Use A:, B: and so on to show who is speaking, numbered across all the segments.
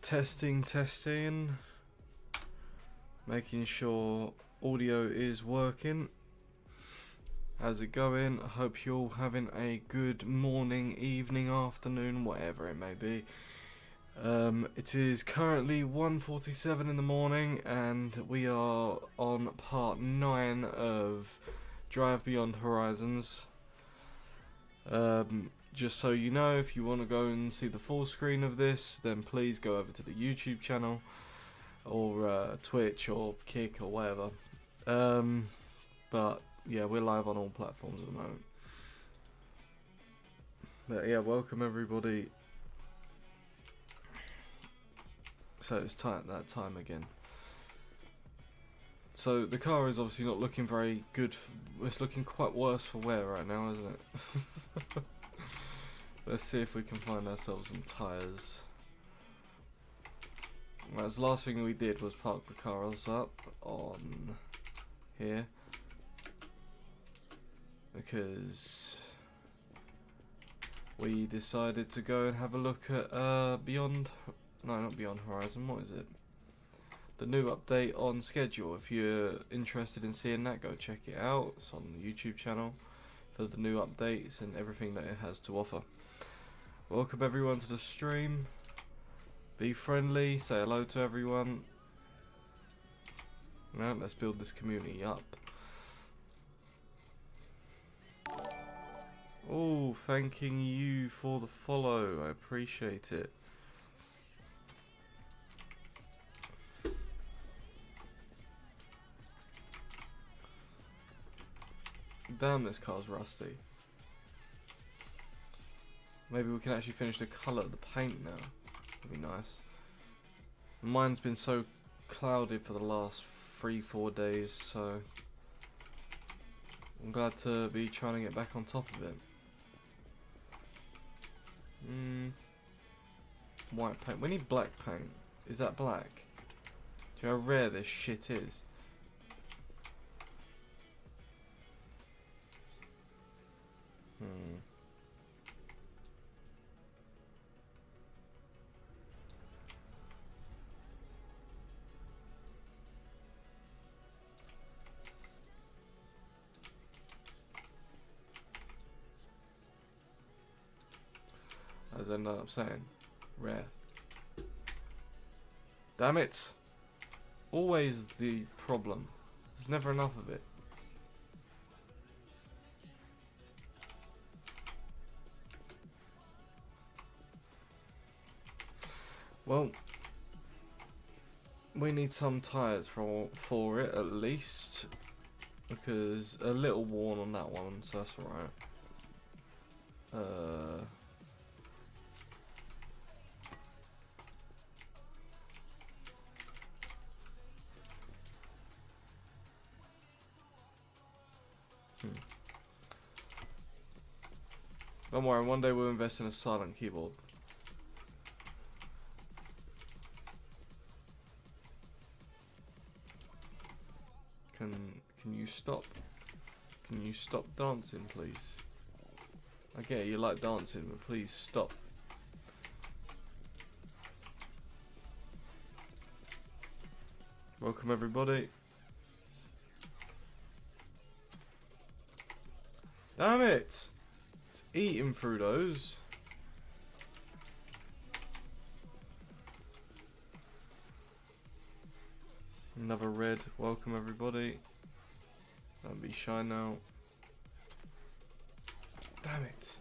A: Testing. Making sure audio is working. How's it going? I hope you're all having a good morning, evening, afternoon, whatever it may be. It is currently 1:47 in the morning and we are on part 9 of Drive Beyond Horizons. Just so you know, if you want to go and see the full screen of this, then please go over to the YouTube channel or Twitch or Kick or whatever. But yeah, we're live on all platforms at the moment. But yeah, welcome everybody. So it's that time again. So the car is obviously not looking very good. It's looking quite worse for wear right now, isn't it? Let's see if we can find ourselves some tyres. Right, the last thing we did was park the cars up on here because we decided to go and have a look at not Beyond Horizon, what is it? The new update on schedule. If you're interested in seeing that, go check it out. It's on the YouTube channel for the new updates and everything that it has to offer. Welcome everyone to the stream. Be friendly, say hello to everyone. Now let's build this community up. Oh, thanking you for the follow. I appreciate it. Damn, this car's rusty. Maybe we can actually finish the colour of the paint now. That'd be nice. Mine's been so clouded for the last 3-4 days, so I'm glad to be trying to get back on top of it. White paint. We need black paint. Is that black? Do you know how rare this shit is? As I end up saying, rare. Damn it! Always the problem. There's never enough of it. Well, we need some tyres for it at least, because a little worn on that one, so that's alright. Don't worry, one day we'll invest in a silent keyboard. Can you stop? Can you stop dancing, please? I get it, you like dancing, but please stop. Welcome everybody. Damn it! Eating through those. Another red. Welcome everybody. Don't be shy now. Damn it.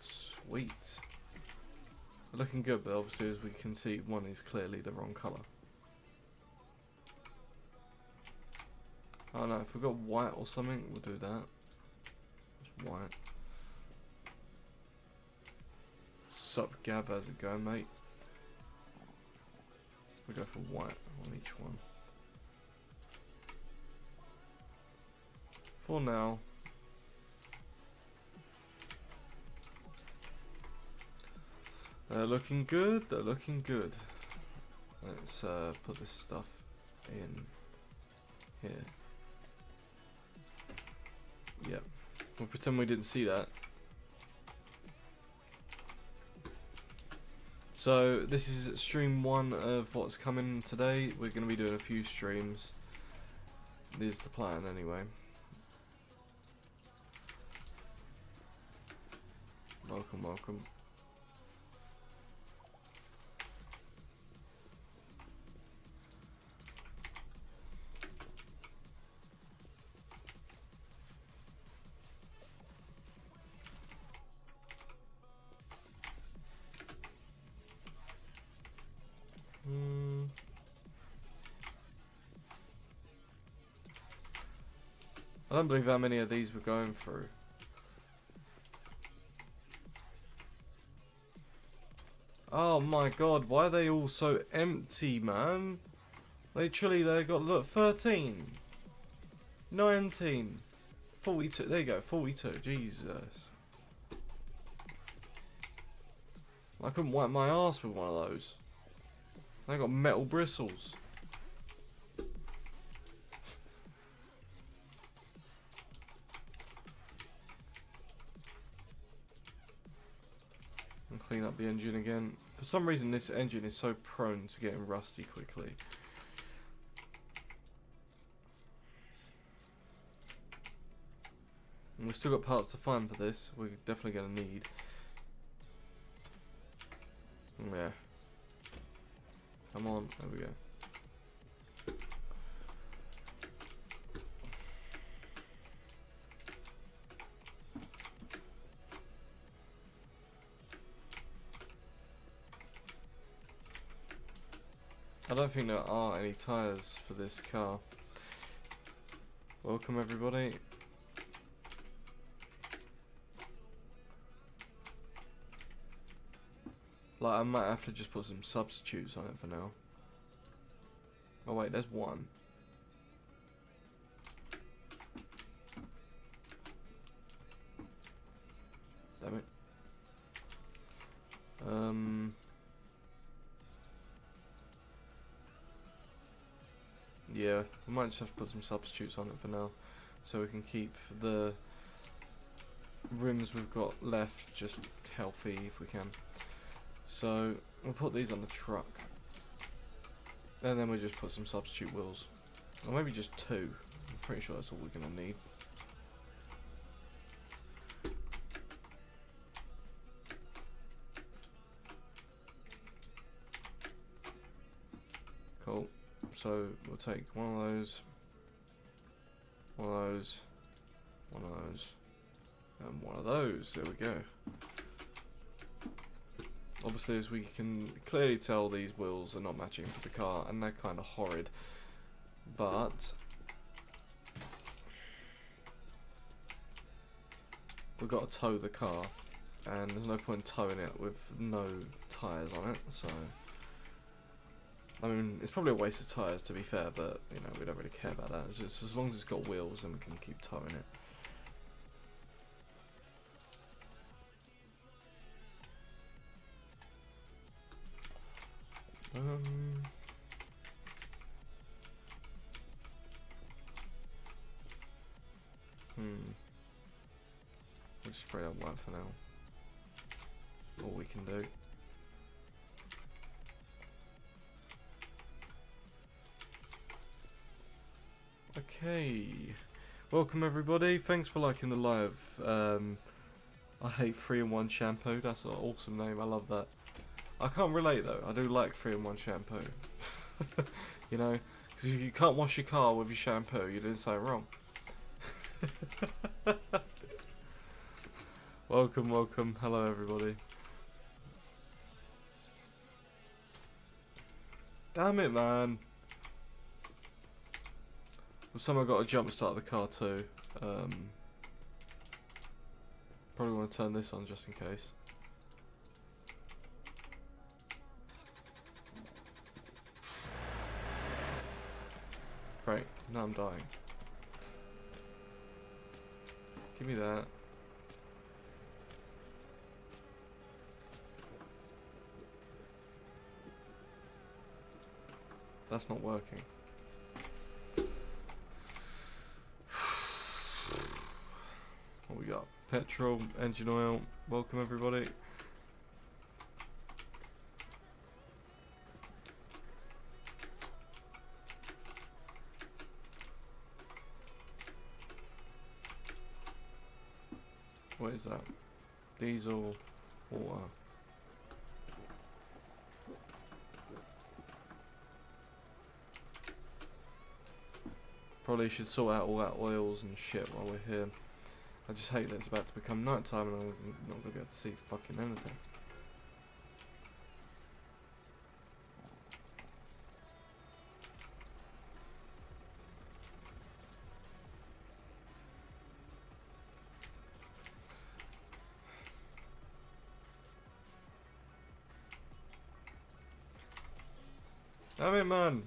A: Sweet. Looking good, but obviously as we can see, one is clearly the wrong colour. Oh no, if we've got white or something, we'll do that. Just white. Sup Gab, how's it going, mate? We'll go for white on each one. For now. They're looking good, they're looking good. Let's put this stuff in here. We'll pretend we didn't see that. So this is stream 1 of what's coming today. We're going to be doing a few streams. This is the plan anyway. Welcome, welcome. I don't believe how many of these we're going through. Oh my god, why are they all so empty, man? Literally, they got, look, 13, 19, 42, there you go, 42, Jesus. I couldn't wipe my ass with one of those. They got metal bristles. And clean up the engine again. For some reason this engine is so prone to getting rusty quickly. And we've still got parts to find for this. We're definitely going to need. Yeah. Come on, there we go. I don't think there are any tyres for this car. Welcome everybody. Like, I might have to just put some substitutes on it for now. Oh wait, there's one. Damn it. Yeah, we might just have to put some substitutes on it for now, so we can keep the rims we've got left just healthy if we can. So we'll put these on the truck, and then we'll just put some substitute wheels, or maybe just 2. I'm pretty sure that's all we're gonna need. Cool. So we'll take one of those, one of those, one of those, and one of those. There we go. Obviously, as we can clearly tell, these wheels are not matching for the car, and they're kind of horrid. But we've got to tow the car, and there's no point towing it with no tyres on it. So, I mean, it's probably a waste of tyres to be fair, but you know, we don't really care about that. It's just as long as it's got wheels, then we can keep towing it. We'll just spray out white for now. All we can do. Okay, welcome everybody. Thanks for liking the live. I hate 3-in-1 shampoo. That's an awesome name. I love that. I can't relate though. I do like 3-in-1 shampoo. You know, because if you can't wash your car with your shampoo, you're doing something wrong. Welcome, welcome. Hello everybody. Damn it, man. Well, somehow got to jump start the car too. Probably want to turn this on just in case. Great, now I'm dying. Give me that. That's not working. What we got? petrol, engine oil. Welcome everybody. What is that? Diesel, water. Probably should sort out all that oils and shit while we're here. I just hate that it's about to become night time and I'm not gonna be able to see fucking anything. Damn it, man!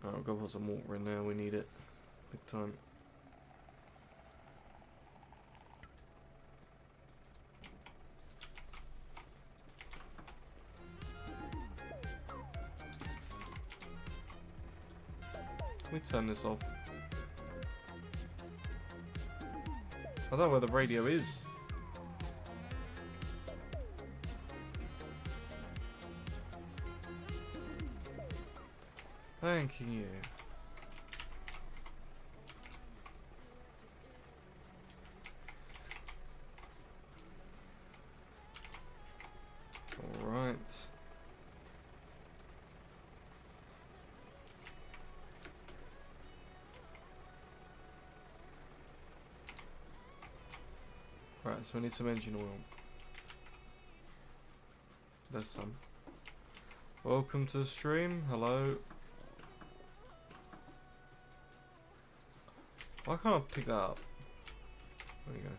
A: Alright, I'll go put some water in there, we need it. Big time. Can we turn this off? I don't know where the radio is. Thank you. All right. Right, so we need some engine oil. There's some. Welcome to the stream. Hello. Why can't I pick that up? There you go.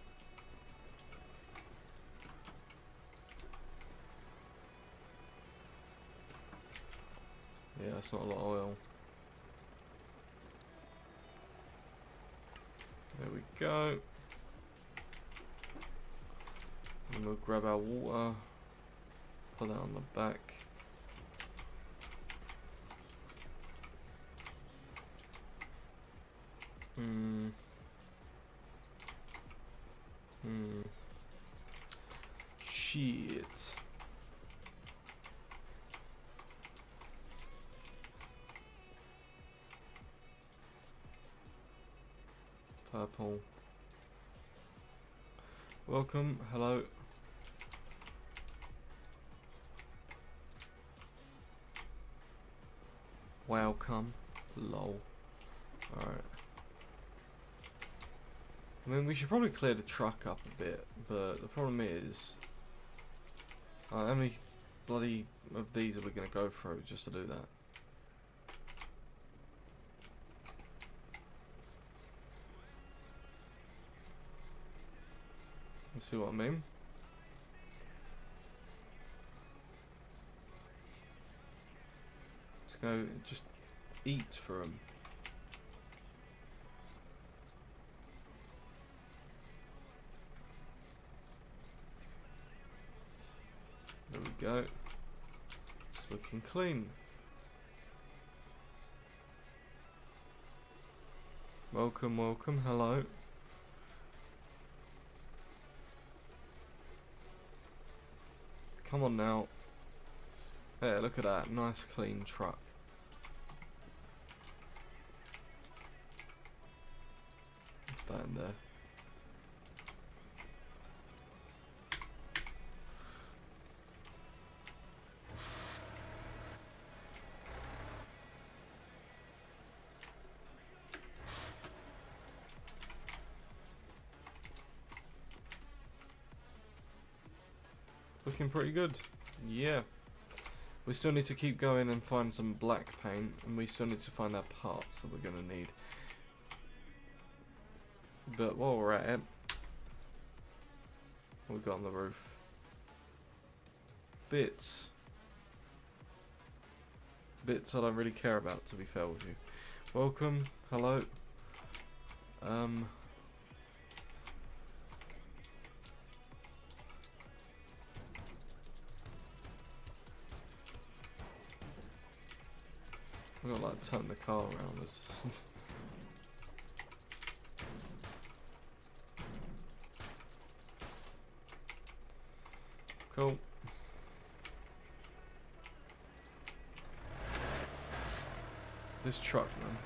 A: Yeah, that's not a lot of oil. There we go. And we'll grab our water. Put that on the back. Shit. Purple. Welcome. Hello. Welcome. Lol. Alright. I mean, we should probably clear the truck up a bit, but the problem is, how many bloody of these are we going to go through just to do that? You see what I mean? Let's go, just eat for them. There we go. It's looking clean. Welcome, welcome, hello. Come on now. Hey, look at that. Nice clean truck. Put that in there. Looking pretty good. Yeah. We still need to keep going and find some black paint, and we still need to find our parts that we're going to need. But while we're at it, what we got on the roof? Bits. Bits I don't really care about, to be fair with you. Welcome. Hello. I'm gonna like turn the car around. This. Cool. This truck, man.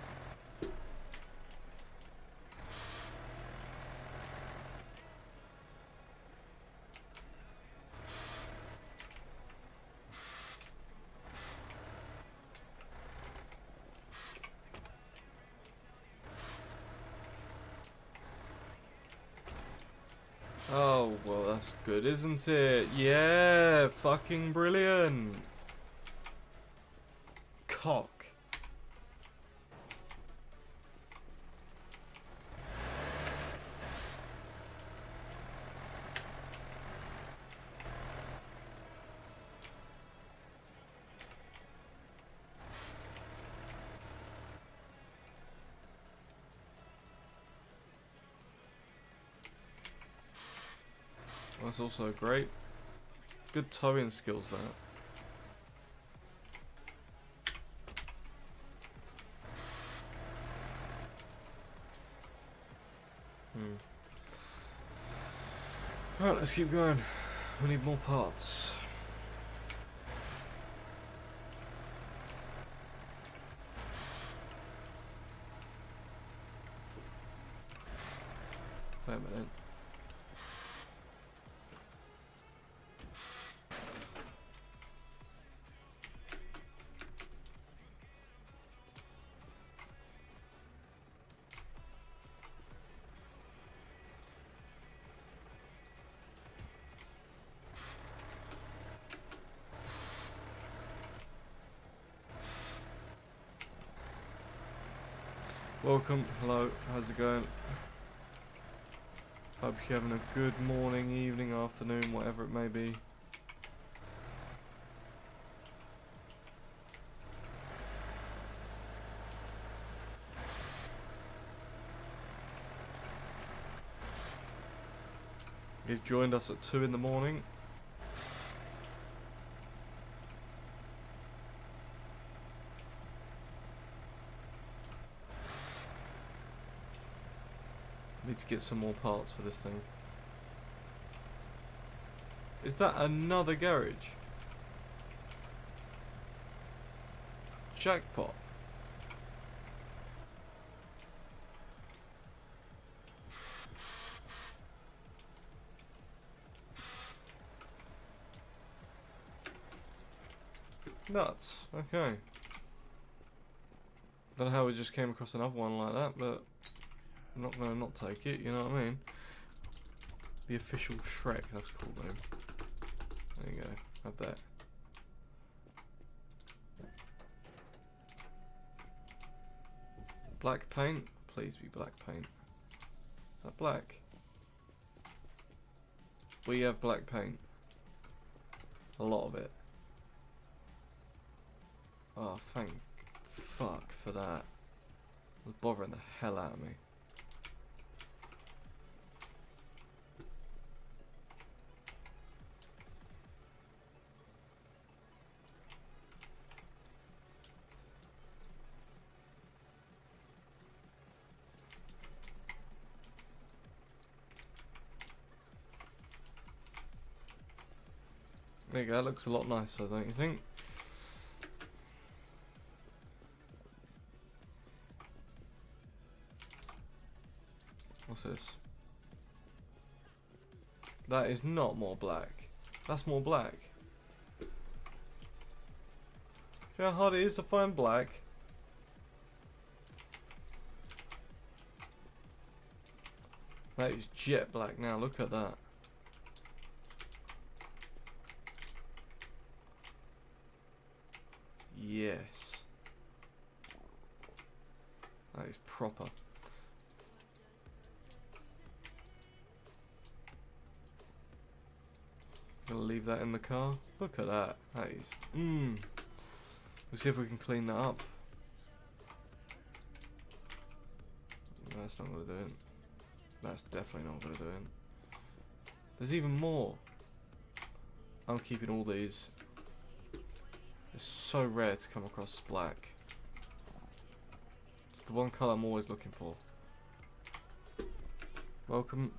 A: Oh, well, that's good, isn't it? Yeah, fucking brilliant. Cock. That's also great. Good towing skills, that. Alright, let's keep going. We need more parts. Wait a minute. Welcome, hello, how's it going? Hope you're having a good morning, evening, afternoon, whatever it may be. You've joined us at 2 in the morning. Need to get some more parts for this thing. Is that another garage? Jackpot. Nuts. Okay. Don't know how we just came across another one like that, but I'm not gonna not take it, you know what I mean? The official Shrek, that's a cool name. There you go, have that. Black paint? Please be black paint. Is that black? We have black paint. A lot of it. Oh, thank fuck for that. It was bothering the hell out of me. There you go, that looks a lot nicer, don't you think? What's this? That is not more black. That's more black. Do you know how hard it is to find black? That is jet black now, look at that. Yes. That is proper. Gonna leave that in the car. Look at that. That is. We'll see if we can clean that up. That's not gonna do it. That's definitely not gonna do it. There's even more. I'm keeping all these. It's so rare to come across black. the one colour I'm always looking for. Welcome.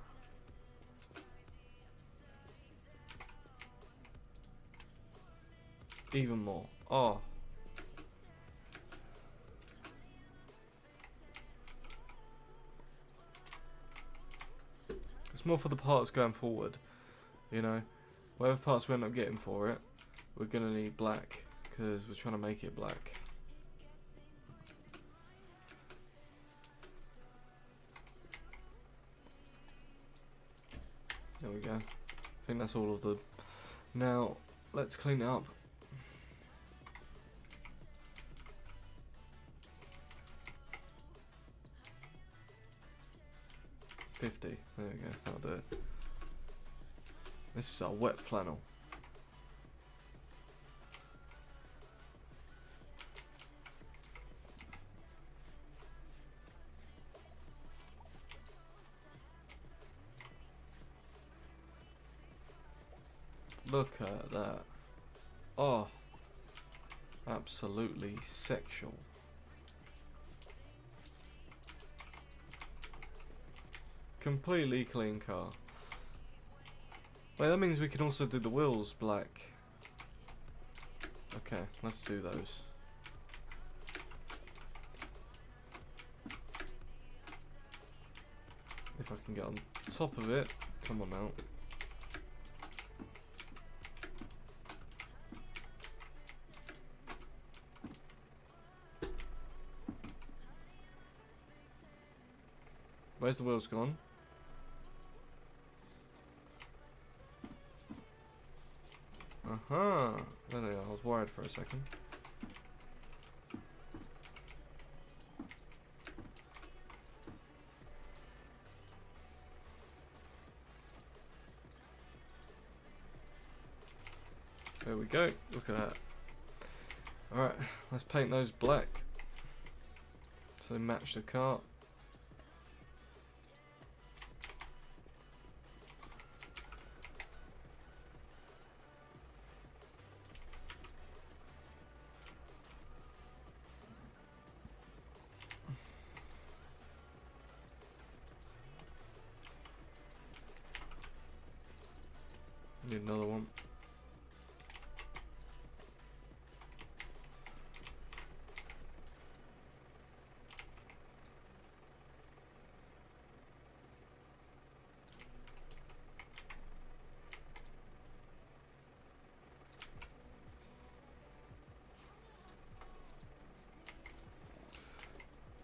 A: Even more. Oh. It's more for the parts going forward. You know, whatever parts we end up getting for it, we're going to need black. Because we're trying to make it black. There we go. I think that's all of them. Now, let's clean it up. There we go, that'll do it. This is our wet flannel. Look at that. Oh, absolutely sexual. Completely clean car. Wait, that means we can also do the wheels black. Okay, let's do those. If I can get on top of it. Come on now. Where's the wheels gone? Uh-huh. There they are. I was worried for a second. There we go. Look at that. Alright, let's paint those black. So they match the car. Need another one.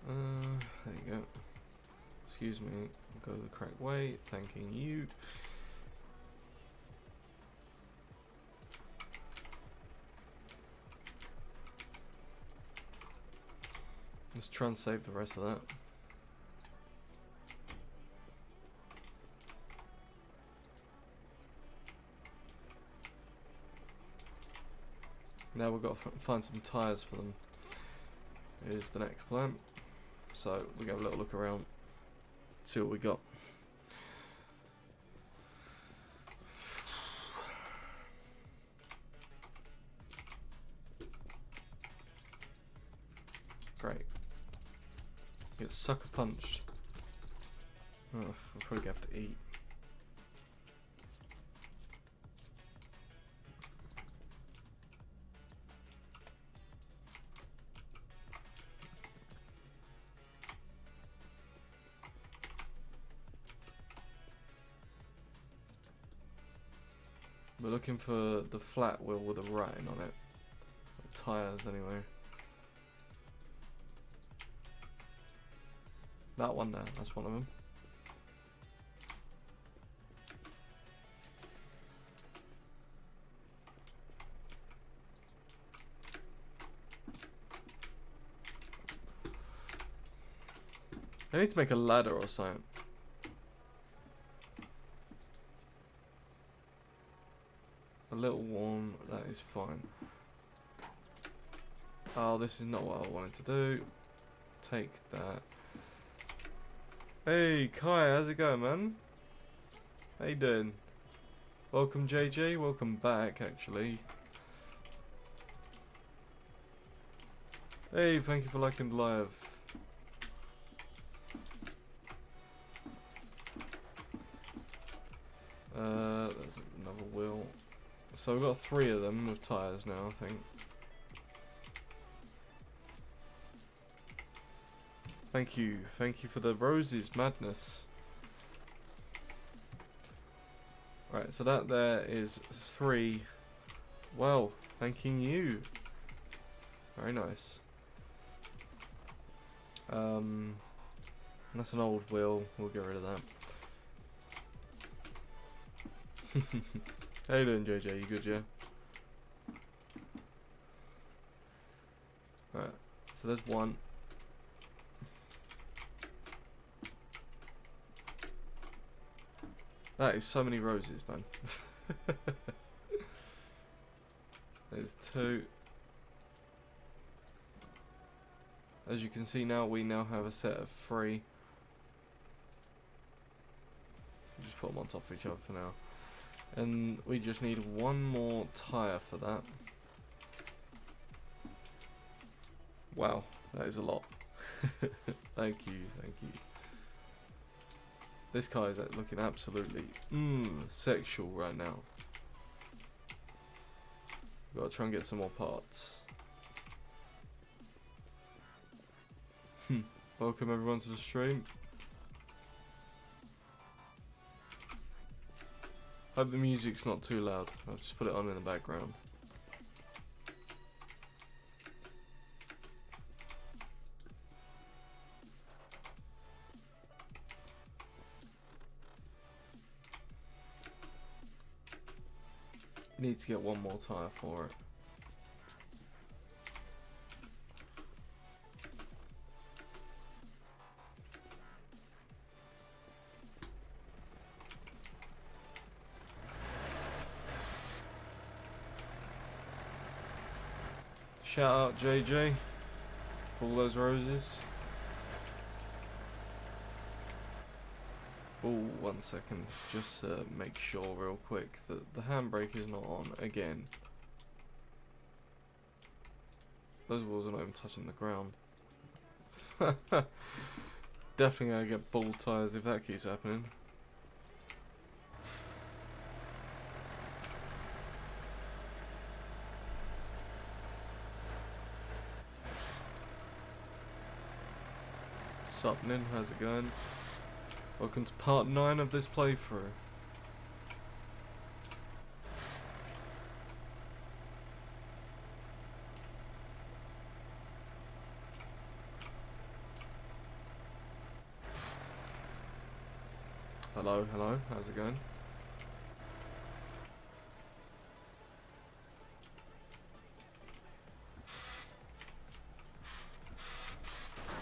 A: There you go. Excuse me, I'll go the correct way, thanking you. Let's try and save the rest of that. Now we've got to find some tyres for them. Is the next plan. So we go have a little look around, see what we got. Great. Get sucker punched. Oh, I'll probably have to eat. We're looking for the flat wheel with a writing on it. The tyres anyway. That one there, that's one of them. I need to make a ladder or something. A little one, that is fine. Oh, this is not what I wanted to do. Take that. Hey, Kai, how's it going, man? How you doing? Welcome, JJ. Welcome back, actually. Hey, thank you for liking the live. There's another wheel. So we've got 3 of them with tyres now, I think. Thank you for the roses, madness. Right, so that there is 3. Well, thanking you. Very nice. That's an old wheel. We'll get rid of that. How you doing, JJ? You good, yeah? Right, so there's 1. That is so many roses, man. There's 2. As you can see now, we now have a set of 3. Just put them on top of each other for now. And we just need 1 more tyre for that. Wow, that is a lot. Thank you, thank you. This car is looking absolutely sexual right now. Gotta try and get some more parts. Welcome everyone to the stream. Hope the music's not too loud. I'll just put it on in the background. Need to get 1 more tyre for it. Shout out JJ for all those roses. Oh, 1 second. Just make sure real quick that the handbrake is not on again. Those wheels are not even touching the ground. Definitely gonna get bald tyres if that keeps happening. Sup Nin, how's it going? Welcome to part 9 of this playthrough. Hello, hello, how's it going?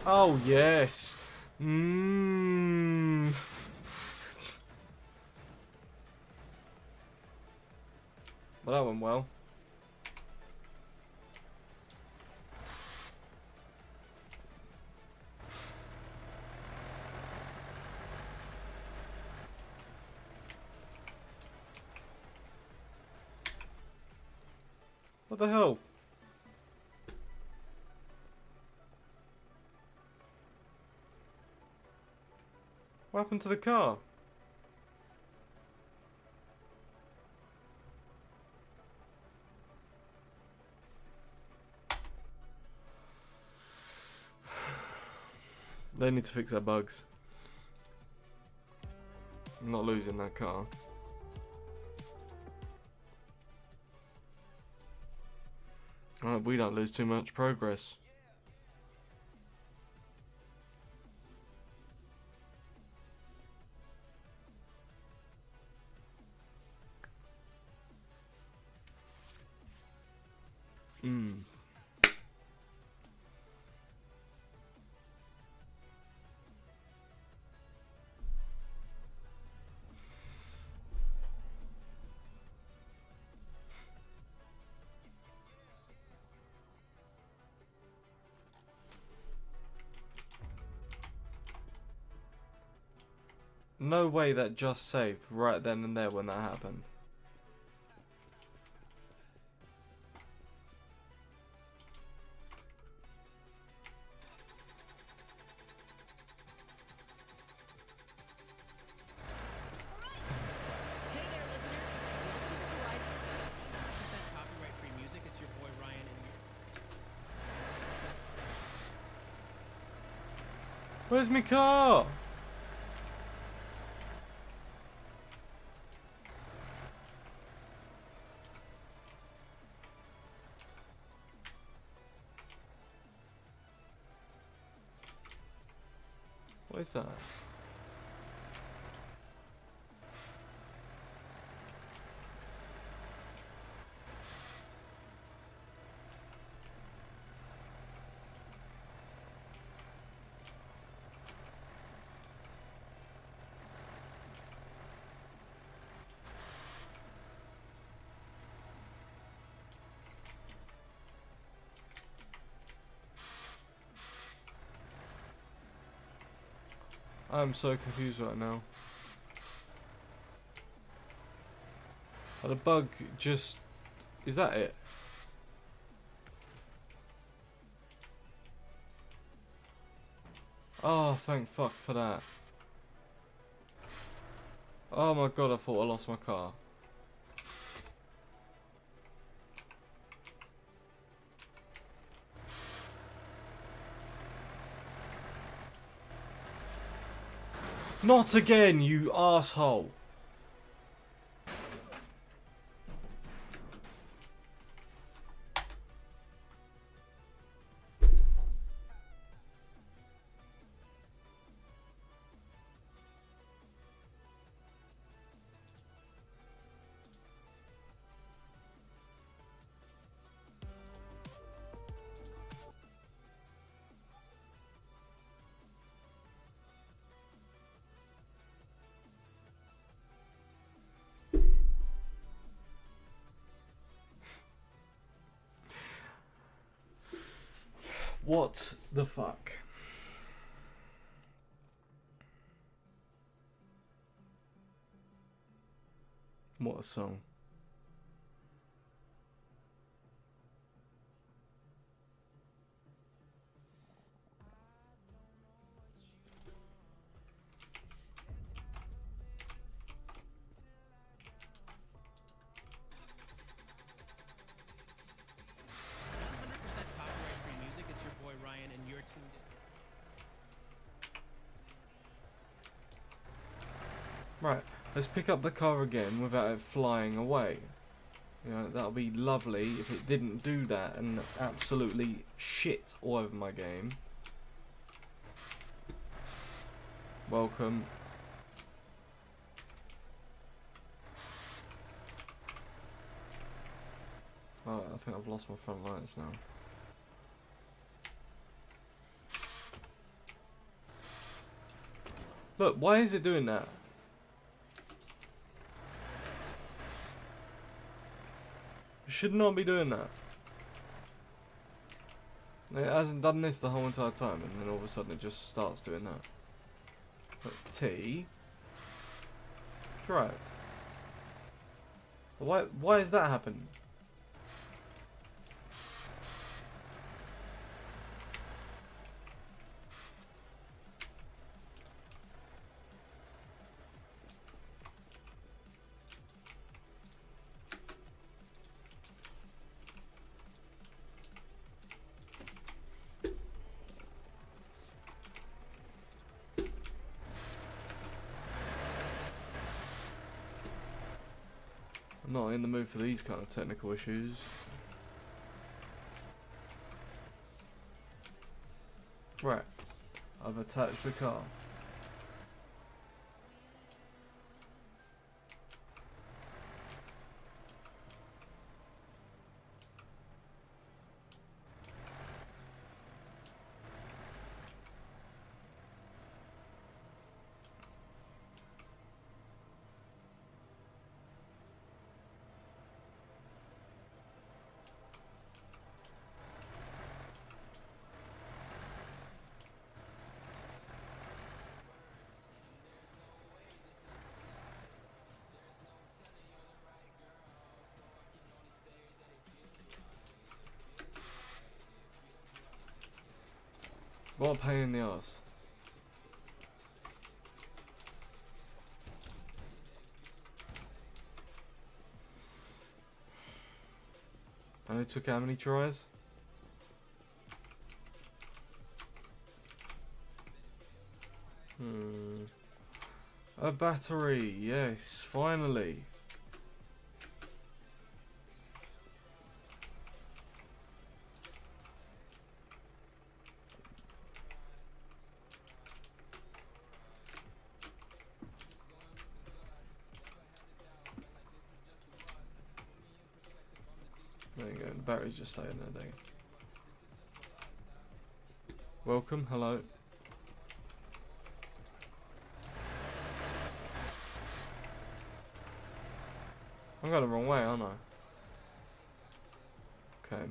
A: Oh yes! Well, that went well. What the hell? What happened to the car? They need to fix their bugs. I'm not losing that car. We don't lose too much progress. No way that just saved right then and there when that happened. Where's my car? What is that? I'm so confused right now. Oh, the bug just... Is that it? Oh, thank fuck for that. Oh my god, I thought I lost my car. Not again, you asshole! What the fuck? What a song. Right, let's pick up the car again without it flying away. You know, that'll be lovely if it didn't do that and absolutely shit all over my game. Welcome. Oh, I think I've lost my front lights now. Look, why is it doing that? It should not be doing that. It hasn't done this the whole entire time, and then all of a sudden it just starts doing that. Look, T. Drive. Why is that happening? I'm not in the mood for these kind of technical issues. Right, I've attached the car. What a pain in the ass. And it took how many tries? A battery, yes, finally. There you go, the battery's just staying there, dang. Welcome, hello. I'm going the wrong way, aren't I? Okay.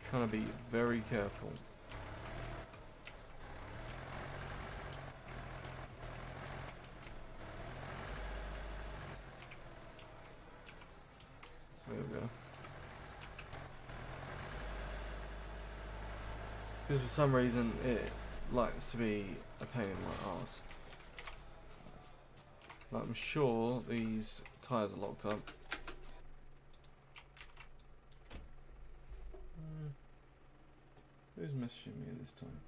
A: Trying to be very careful. There we go. Because for some reason it likes to be a pain in my arse. Like, I'm sure these tyres are locked up. Who's messaging me this time?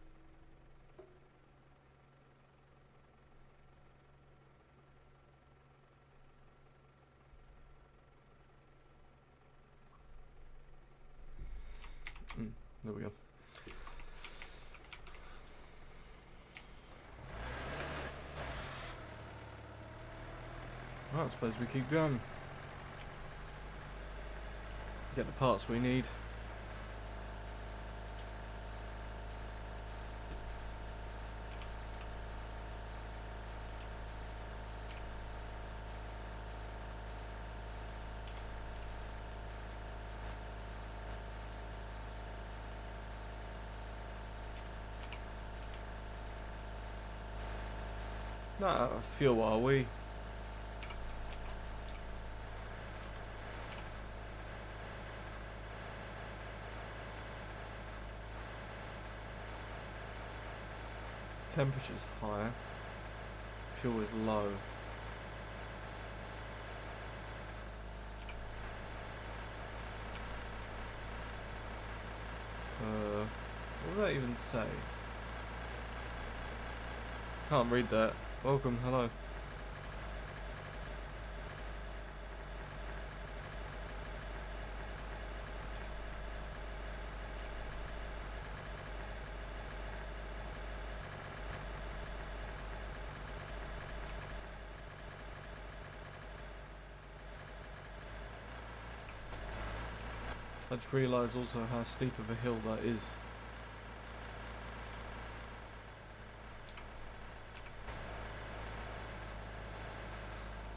A: There we go. Right, I suppose we keep going. Get the parts we need. Not fuel, are we? Temperature's high. Fuel is low. What does that even say? Can't read that. Welcome, hello. I just realised also how steep of a hill that is.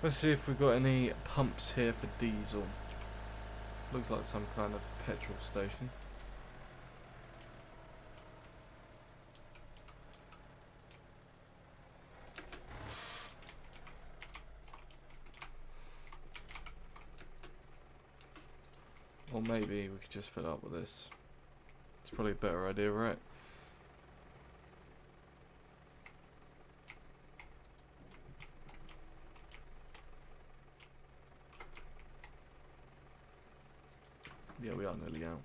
A: Let's see if we've got any pumps here for diesel. Looks like some kind of petrol station. Or maybe we could just fill it up with this. It's probably a better idea, right? Yeah, we are nearly out.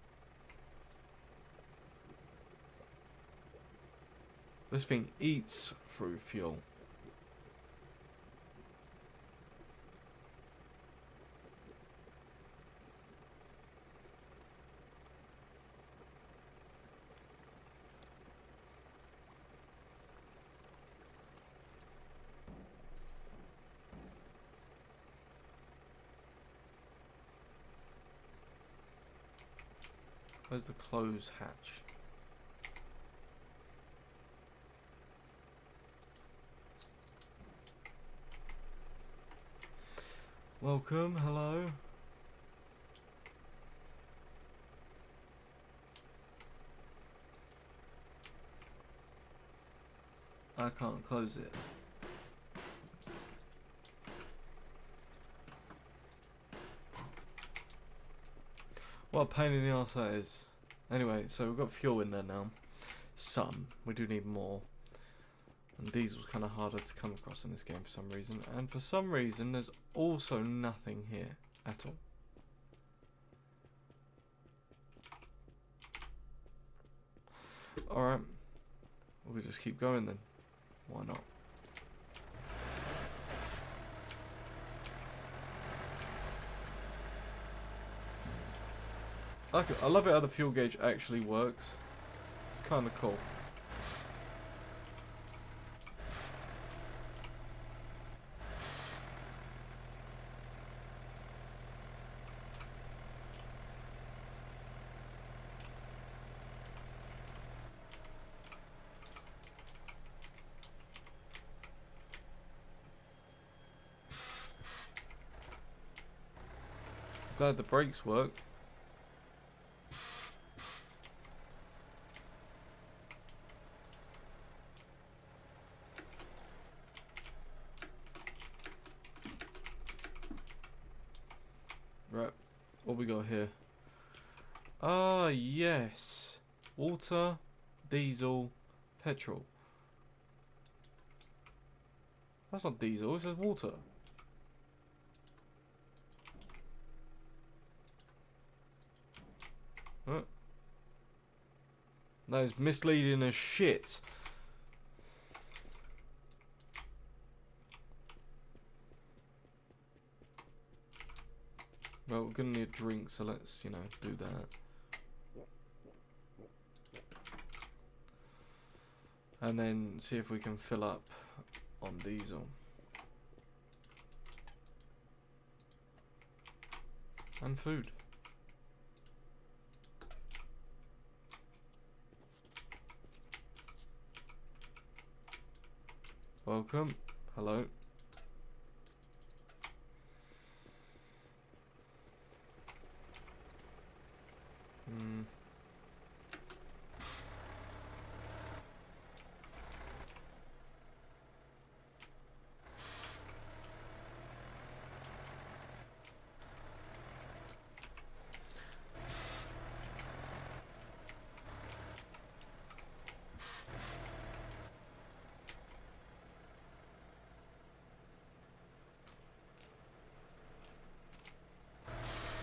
A: This thing eats through fuel. Where's the close hatch? Welcome, hello. I can't close it. What a pain in the arse that is. Anyway, so we've got fuel in there now. Some. We do need more. And diesel's kind of harder to come across in this game for some reason. And for some reason, there's also nothing here at all. Alright. We'll just keep going then. Why not? I love it how the fuel gauge actually works. It's kind of cool. Glad the brakes work. Right, what we got here? Ah, yes. Water, diesel, petrol. That's not diesel, it says water. Huh? That is misleading as shit. Well, we're gonna need a drink, so let's, do that. And then see if we can fill up on diesel. And food. Welcome. Hello.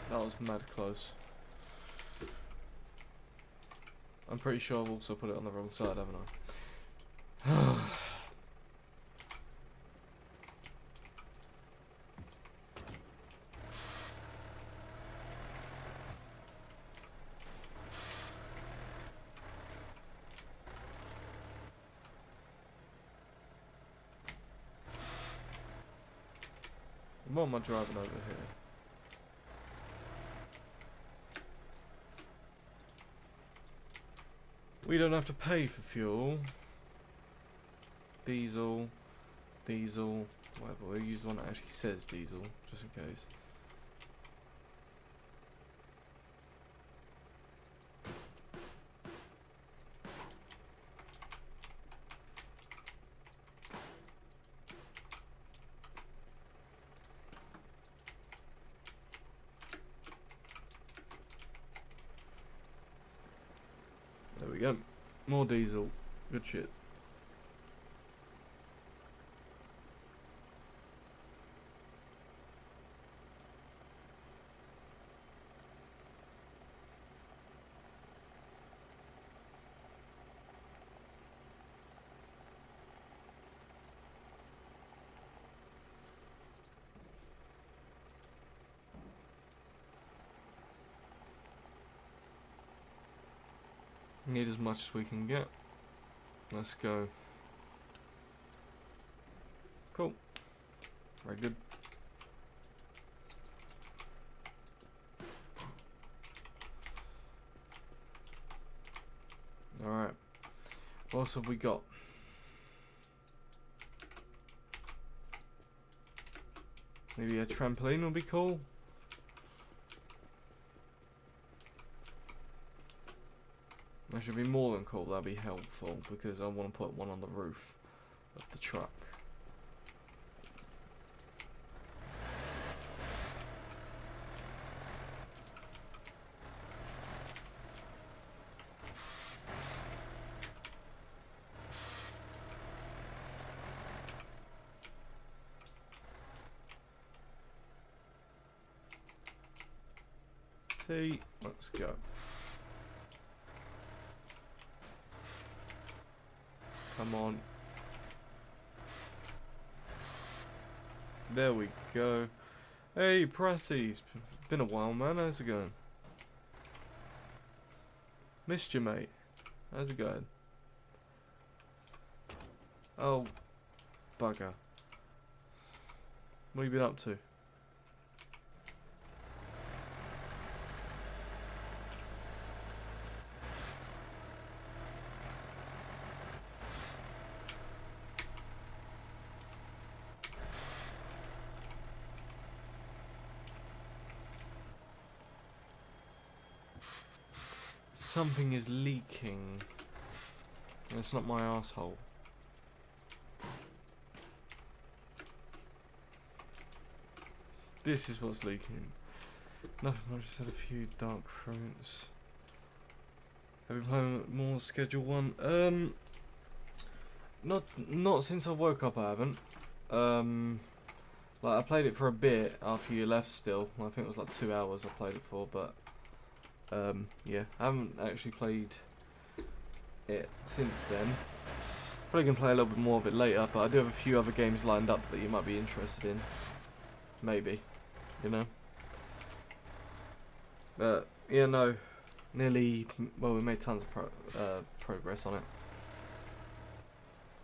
A: That was mad close. I'm pretty sure I've also put it on the wrong side, haven't I? What am I driving over here? We don't have to pay for fuel. Diesel, diesel, whatever. We'll use one that actually says diesel, just in case. There we go. More diesel. Good shit. Need as much as we can get. Let's go. Cool. Very good. Alright. What else have we got? Maybe a trampoline would be cool. That should be more than cool, that'd be helpful, because I want to put one on the roof of the truck. Let's go. Come on. There we go. Hey, Pressy. It's been a while, man. How's it going? Missed you, mate. How's it going? Oh, bugger. What have you been up to? Something is leaking. It's not my asshole. This is what's leaking. Nothing much, just had a few dark fruits. Have you played more Schedule 1? Not since I woke up, I haven't. Like, I played it for a bit after you left still. I think it was like 2 hours I played it for, but yeah, I haven't actually played it since then. Probably gonna play a little bit more of it later, but I do have a few other games lined up that you might be interested in. Maybe, you know. But yeah, no, nearly. Well, we made tons of progress on it.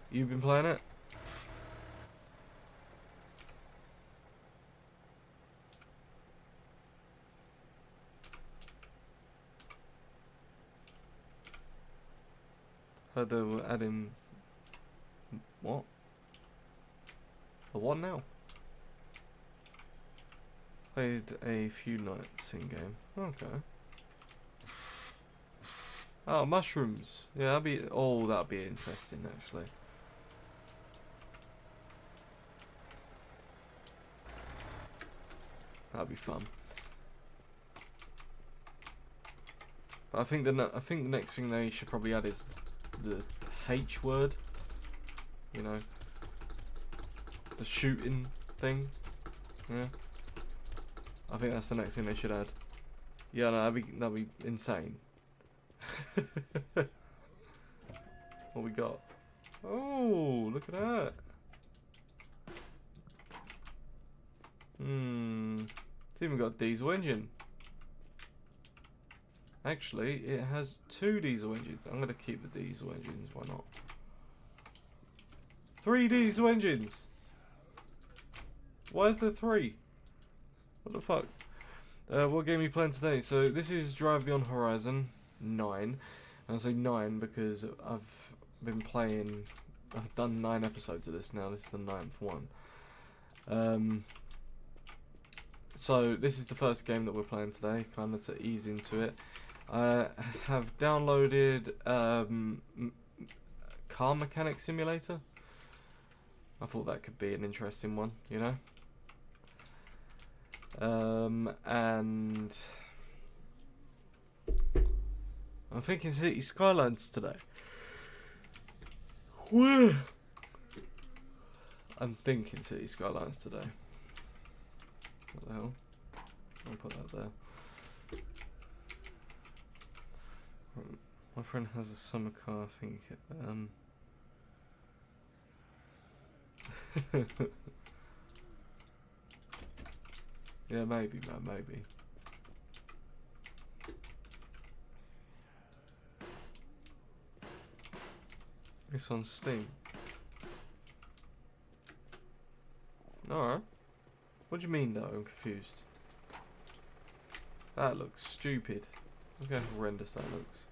A: You've been playing it? Heard they were adding. What? The what now? Played a few nights in game. Okay. Oh, mushrooms. Yeah, that'd be. Oh, that'd be interesting actually. That'd be fun. But I think the next thing they should probably add is the H word. You know, the shooting thing. Yeah. I think that's the next thing they should add. Yeah, no, that'd be insane. What we got? Oh, look at that. It's even got a diesel engine. Actually, it has 2 diesel engines. I'm gonna keep the diesel engines. Why not? 3 diesel engines. Why is there 3? What the fuck? What game are you playing today? So this is Drive Beyond Horizon 9. And I say 9 because I've been playing. I've done 9 episodes of this now. This is the 9th one. So this is the first game that we're playing today, kind of to ease into it. I have downloaded Car Mechanic Simulator. I thought that could be an interesting one, you know. And I'm thinking City Skylines today. I'm thinking City Skylines today. What the hell? I'll put that there. My friend has a summer car, I think. Yeah, maybe, man, maybe. It's on Steam. Alright. What do you mean, though? I'm confused. That looks stupid. Look how horrendous that looks.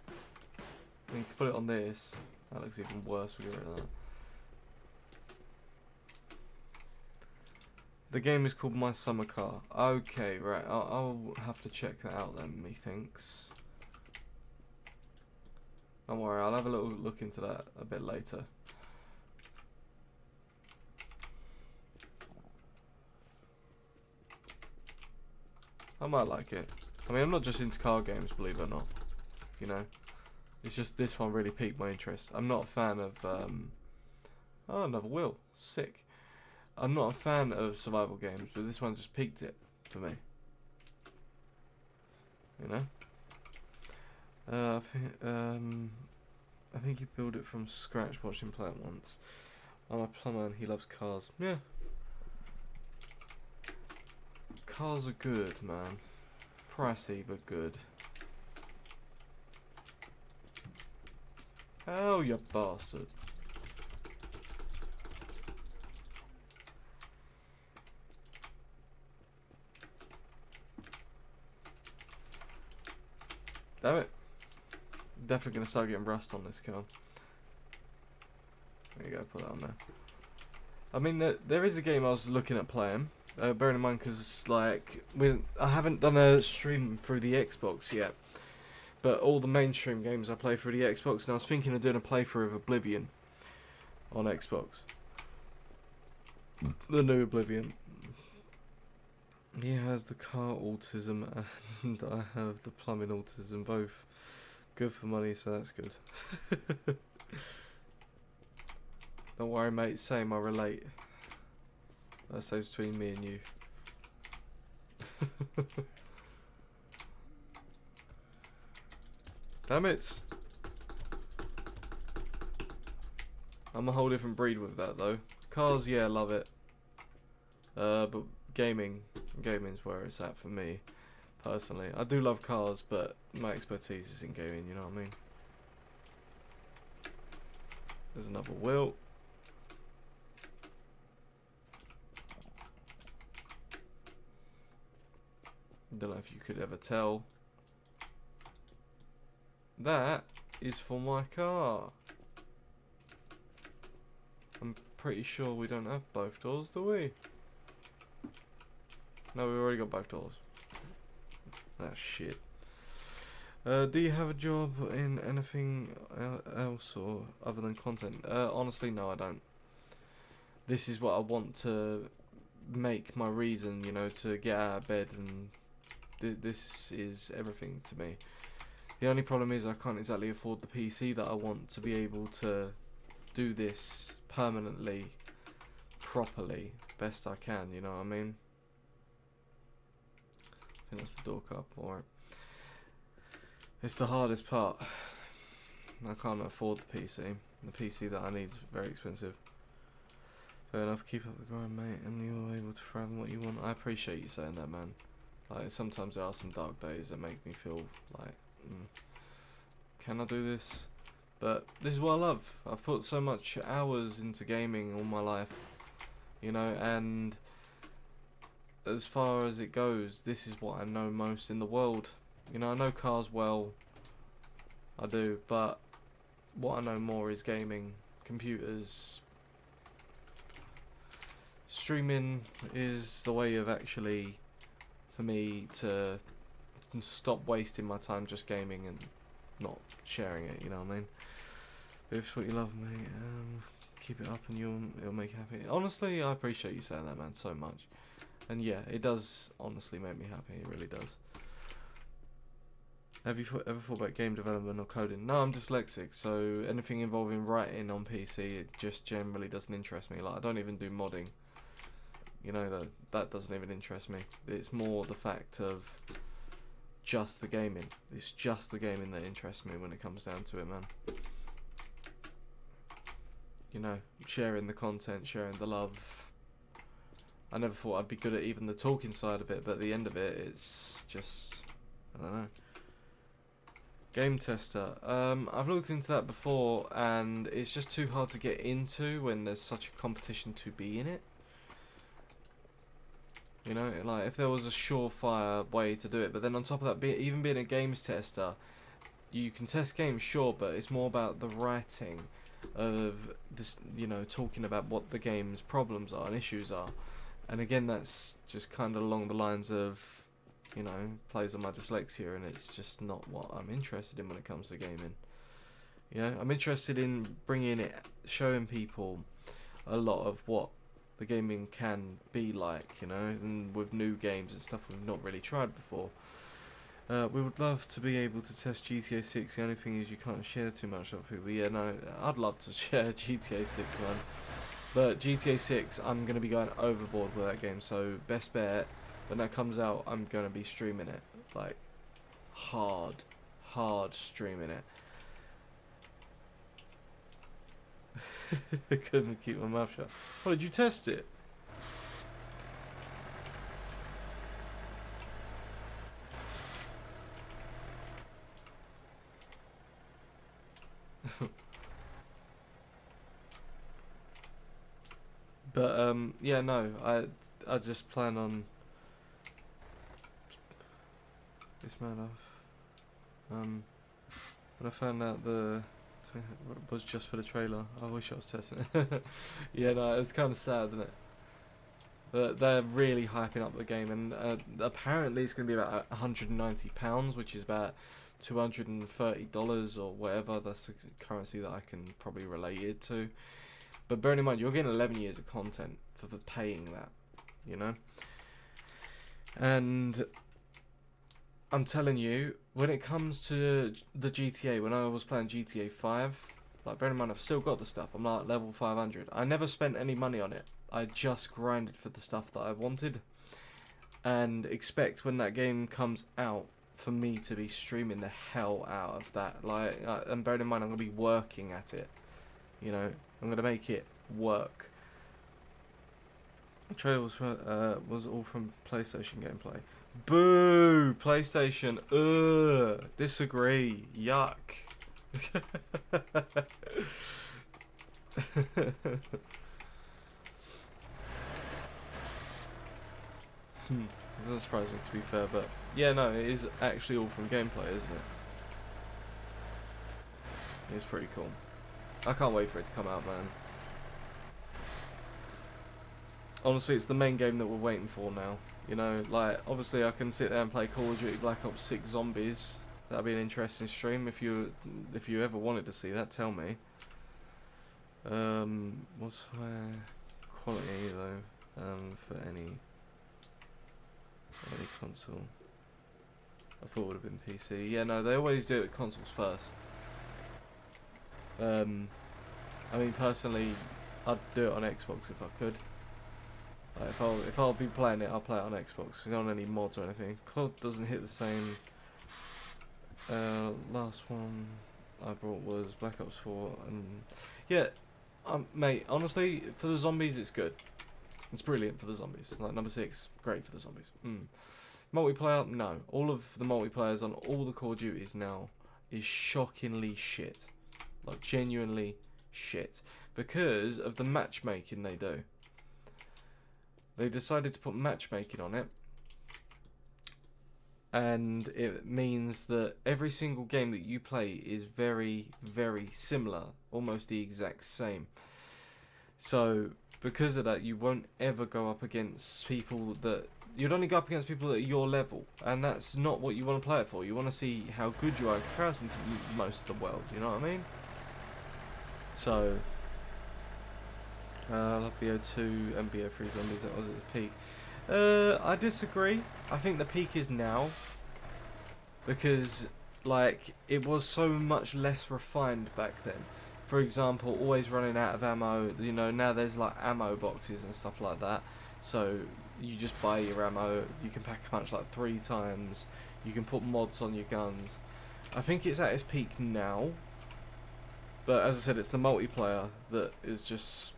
A: And you can put it on this. That looks even worse. We get rid of that. The game is called My Summer Car. Okay, right. I'll have to check that out then, methinks. Don't worry, I'll have a little look into that a bit later. I might like it. I mean, I'm not just into car games, believe it or not. You know? It's just this one really piqued my interest. I'm not a fan of, oh, another wheel. Sick. I'm not a fan of survival games, but this one just piqued it for me. You know? I think, I think he built it from scratch. Watched him play it once. I'm a plumber and he loves cars. Yeah. Cars are good, man. Pricey, but good. Oh, you bastard. Damn it. Definitely going to start getting rust on this car. There you go, put that on there. I mean, there is a game I was looking at playing. Bearing in mind, because like I haven't done a stream through the Xbox yet, but all the mainstream games I play through the Xbox, and I was thinking of doing a playthrough of Oblivion on Xbox. The new Oblivion. He has the car autism, and I have the plumbing autism. Both good for money, so that's good. Don't worry, mate. Same, I relate. That stays between me and you. Damn it! I'm a whole different breed with that though. Cars, yeah, love it. But gaming's where it's at for me, personally. I do love cars, but my expertise is in gaming. You know what I mean? There's another wheel. Don't know if you could ever tell. That is for my car. I'm pretty sure we don't have both doors, do we? No, we've already got both doors. That's shit. Do you have a job in anything else or other than content? Honestly, no, I don't. This is what I want to make my reason, you know, to get out of bed, and this is everything to me. The only problem is I can't exactly afford the PC that I want to be able to do this permanently, properly, best I can, you know what I mean? I think that's the door card for it. It's the hardest part. I can't afford the PC. The PC that I need is very expensive. Fair enough, keep up the grind, mate, and you're able to thrive on what you want. I appreciate you saying that, man. Like, sometimes there are some dark days that make me feel like, can I do this? But this is what I love. I've put so much hours into gaming all my life, you know, and as far as it goes, this is what I know most in the world. You know, I know cars well, I do, but what I know more is gaming, computers. Streaming is the way of actually, for me, to stop wasting my time just gaming and not sharing it, you know what I mean? But if it's what you love, mate, keep it up and it'll make you happy. Honestly, I appreciate you saying that, man, so much. And yeah, it does honestly make me happy, it really does. Have you ever thought about game development or coding? No, I'm dyslexic, so anything involving writing on PC, it just generally doesn't interest me. Like, I don't even do modding. You know, that doesn't even interest me. It's more the fact of just the gaming. It's just the gaming that interests me when it comes down to it, man. You know, sharing the content, sharing the love. I never thought I'd be good at even the talking side of it, but at the end of it, it's just, I don't know. Game tester. I've looked into that before, and it's just too hard to get into when there's such a competition to be in it. You know, like if there was a surefire way to do it, but then on top of that, even being a games tester, you can test games, sure, but it's more about the writing of this, you know, talking about what the game's problems are and issues are. And again, that's just kind of along the lines of, you know, plays on my dyslexia, and it's just not what I'm interested in when it comes to gaming. You know, I'm interested in bringing it, showing people a lot of what the gaming can be like, you know, and with new games and stuff we've not really tried before. We would love to be able to test GTA 6. The only thing is you can't share too much of people. Yeah, no, I'd love to share GTA 6, man. But GTA 6, I'm going to be going overboard with that game, so best bet, when that comes out, I'm going to be streaming it. Like, hard streaming it. I couldn't keep my mouth shut. Oh, did you test it? But yeah, no, I just plan on this man off. When I found out the was just for the trailer, I wish I was testing it. Yeah, no, it's kind of sad, isn't it? But they're really hyping up the game, and apparently it's going to be about £190, which is about $230 or whatever. That's the currency that I can probably relate it to. But bearing in mind, you're getting 11 years of content for paying that, you know? And I'm telling you, when it comes to the GTA, when I was playing GTA 5, like, bearing in mind, I've still got the stuff. I'm like level 500. I never spent any money on it. I just grinded for the stuff that I wanted. And expect when that game comes out for me to be streaming the hell out of that. Like, and bearing in mind, I'm going to be working at it. You know, I'm going to make it work. The trailer was all from PlayStation gameplay. Boo! PlayStation. Ugh. Disagree. Yuck. Doesn't surprise me, to be fair, but yeah, no, it is actually all from gameplay, isn't it? It's pretty cool. I can't wait for it to come out, man. Honestly, it's the main game that we're waiting for now. You know, like, obviously I can sit there and play Call of Duty Black Ops 6 Zombies. That'd be an interesting stream. If you ever wanted to see that, tell me. What's high quality though? For any console. I thought it would have been PC. Yeah, no, they always do it with consoles first. I mean, personally, I'd do it on Xbox if I could. Like, if I'll be playing it, I'll play it on Xbox. I don't want any mods or anything. COD doesn't hit the same. Last one I brought was Black Ops 4, and yeah, mate, honestly, for the zombies, it's good. It's brilliant for the zombies. Like, number 6, great for the zombies. Multiplayer, no. All of the multiplayers on all the Call of Duties now is shockingly shit. Like, genuinely shit. Because of the matchmaking they do. They decided to put matchmaking on it. And it means that every single game that you play is very, very similar. Almost the exact same. So, because of that, you won't ever go up against people that... You'd only go up against people at your level. And that's not what you want to play it for. You want to see how good you are in comparison to most of the world. You know what I mean? So... I love BO2 and BO3 Zombies. That was its peak. I disagree. I think the peak is now. Because, like, it was so much less refined back then. For example, always running out of ammo. You know, now there's like ammo boxes and stuff like that. So you just buy your ammo. You can pack a punch like 3 times. You can put mods on your guns. I think it's at its peak now. But as I said, it's the multiplayer that is just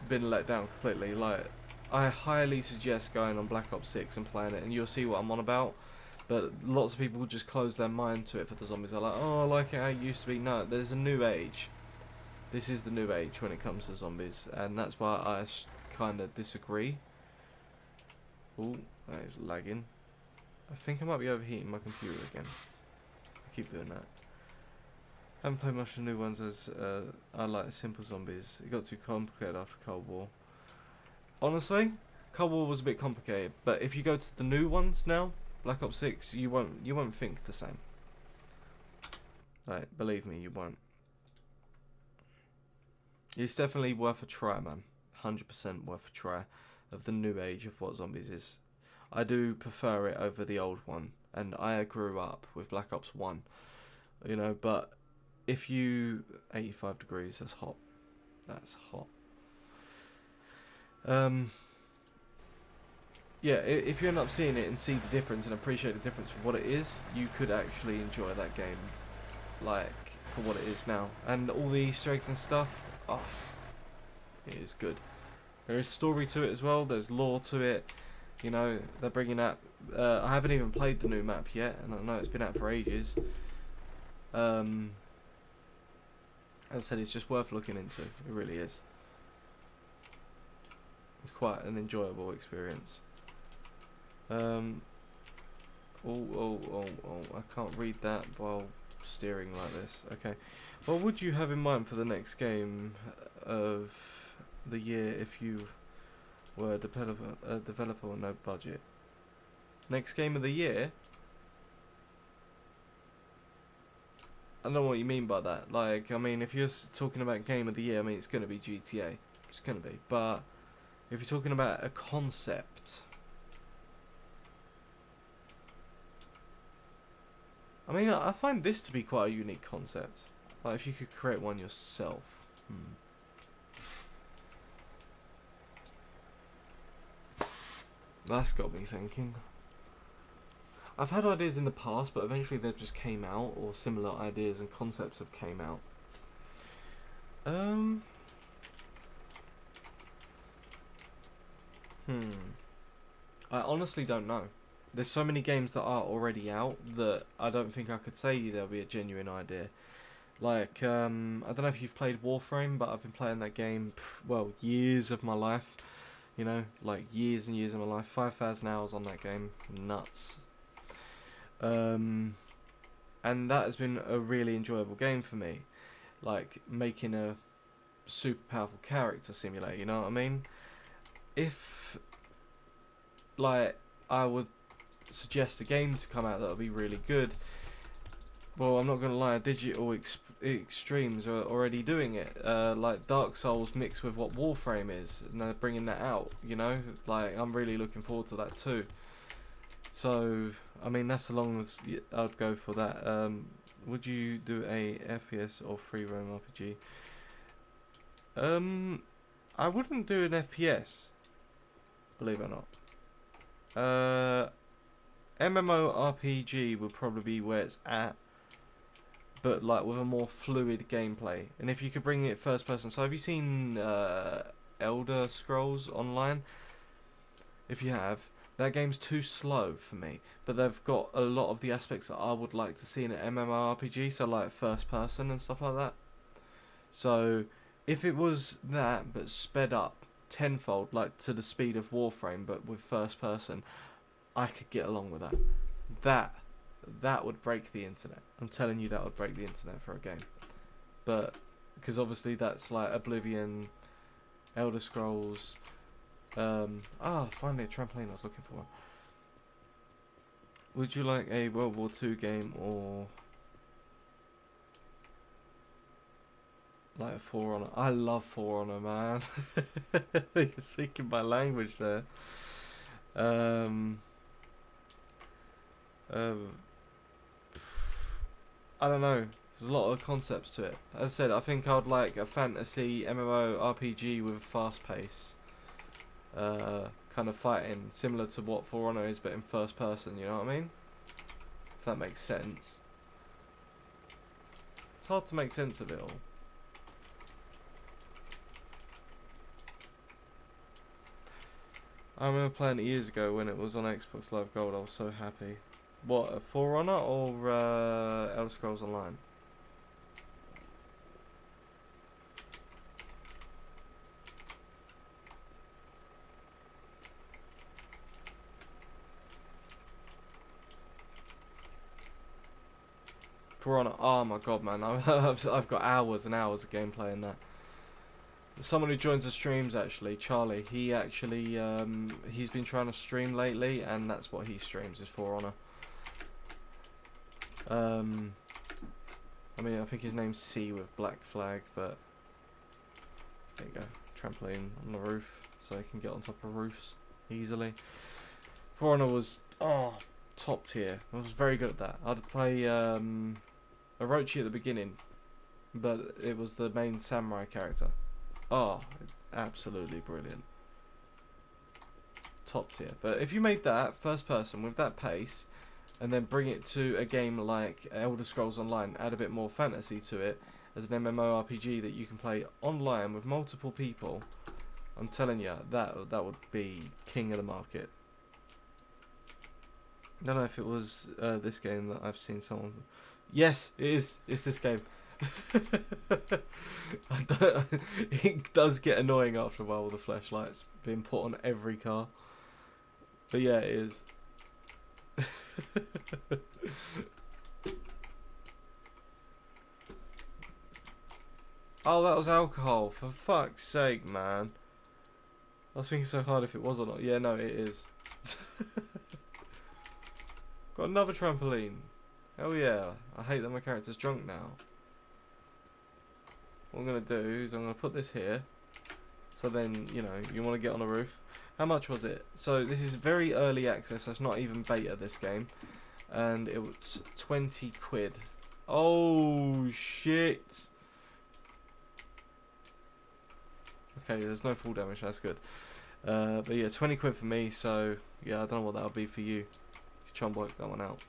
A: been let down completely. Like, I highly suggest going on Black Ops 6 and playing it, and you'll see what I'm on about. But lots of people just close their mind to it for the zombies. They're like, oh, I like it how it used to be. No, there's a new age. This is the new age when it comes to zombies, and that's why I kind of disagree. Oh, that is lagging. I think I might be overheating my computer again. I keep doing that. I haven't played much of the new ones as I like simple zombies. It got too complicated after Cold War. Honestly, Cold War was a bit complicated, but if you go to the new ones now, Black Ops 6, you won't think the same. Like, believe me, you won't. It's definitely worth a try, man. 100% worth a try of the new age of what zombies is. I do prefer it over the old one, and I grew up with Black Ops 1, you know, but if you... 85 degrees, that's hot. That's hot. Yeah, if you end up seeing it and see the difference and appreciate the difference for what it is, you could actually enjoy that game, like, for what it is now. And all the Easter eggs and stuff, oh, It is good. There is story to it as well. There's lore to it. You know, they're bringing out. I haven't even played the new map yet, and I know it's been out for ages. As I said, it's just worth looking into. It really is. It's quite an enjoyable experience. Oh, I can't read that while steering like this. Okay. What would you have in mind for the next game of the year if you were a developer with no budget? Next game of the year? I don't know what you mean by that. Like, I mean, if you're talking about game of the year, I mean, it's going to be GTA. It's going to be. But if you're talking about a concept, I mean, I find this to be quite a unique concept. Like, if you could create one yourself. That's got me thinking. I've had ideas in the past, but eventually they just came out, or similar ideas and concepts have came out. I honestly don't know. There's so many games that are already out that I don't think I could say there'll be a genuine idea. Like, I don't know if you've played Warframe, but I've been playing that game, well, years of my life. You know, like years and years of my life. 5,000 hours on that game. Nuts. And that has been a really enjoyable game for me. Like, making a super powerful character simulator, you know what I mean? If, like, I would suggest a game to come out that would be really good, well, I'm not going to lie, Digital Extremes are already doing it. Like Dark Souls mixed with what Warframe is, and they're bringing that out, you know? Like, I'm really looking forward to that too. So, I mean, that's as long as I'd go for that. Would you do a FPS or free roam RPG? I wouldn't do an FPS, believe it or not. MMORPG would probably be where it's at, but like with a more fluid gameplay. And if you could bring it first person, so have you seen Elder Scrolls Online? If you have, that game's too slow for me, but they've got a lot of the aspects that I would like to see in an MMORPG, so like first person and stuff like that. So if it was that but sped up tenfold, like to the speed of Warframe but with first person, I could get along with that. That would break the internet. I'm telling you, that would break the internet for a game. But because obviously that's like Oblivion, Elder Scrolls. Finally a trampoline. I was looking for one. Would you like a World War II game or like a For Honor? I love For Honor, man. You're speaking my language there. I don't know. There's a lot of concepts to it. As I said, I think I'd like a fantasy MMORPG with a fast pace. Kind of fighting, similar to what For Honor is, but in first person, you know what I mean? If that makes sense. It's hard to make sense of it all. I remember playing it years ago when it was on Xbox Live Gold. I was so happy. What, For Honor or Elder Scrolls Online? For Honor, oh my god, man, I've got hours and hours of gameplay in that. Someone who joins the streams, actually, Charlie, he actually, he's been trying to stream lately, and that's what he streams, is For Honor. I mean, I think his name's C with Black Flag, but there you go, trampoline on the roof, so he can get on top of roofs easily. For Honor was, top tier. I was very good at that. I'd play Orochi at the beginning, but it was the main samurai character. Oh, absolutely brilliant. Top tier. But if you made that first person with that pace, and then bring it to a game like Elder Scrolls Online, add a bit more fantasy to it, as an MMORPG that you can play online with multiple people, I'm telling you, that would be king of the market. I don't know if it was this game that I've seen someone... Yes, it is. It's this game. It does get annoying after a while with the flashlights being put on every car. But yeah, it is. Oh, that was alcohol. For fuck's sake, man. I was thinking so hard if it was or not. Yeah, no, it is. Got another trampoline. Hell yeah. I hate that my character's drunk now. What I'm going to do is I'm going to put this here. So then, you know, you want to get on the roof. How much was it? So this is very early access. So it's not even beta, this game. And it was 20 quid. Oh, shit. Okay, there's no full damage. That's good. But yeah, 20 quid for me. So, yeah, I don't know what that'll be for you. You can try and work that one out.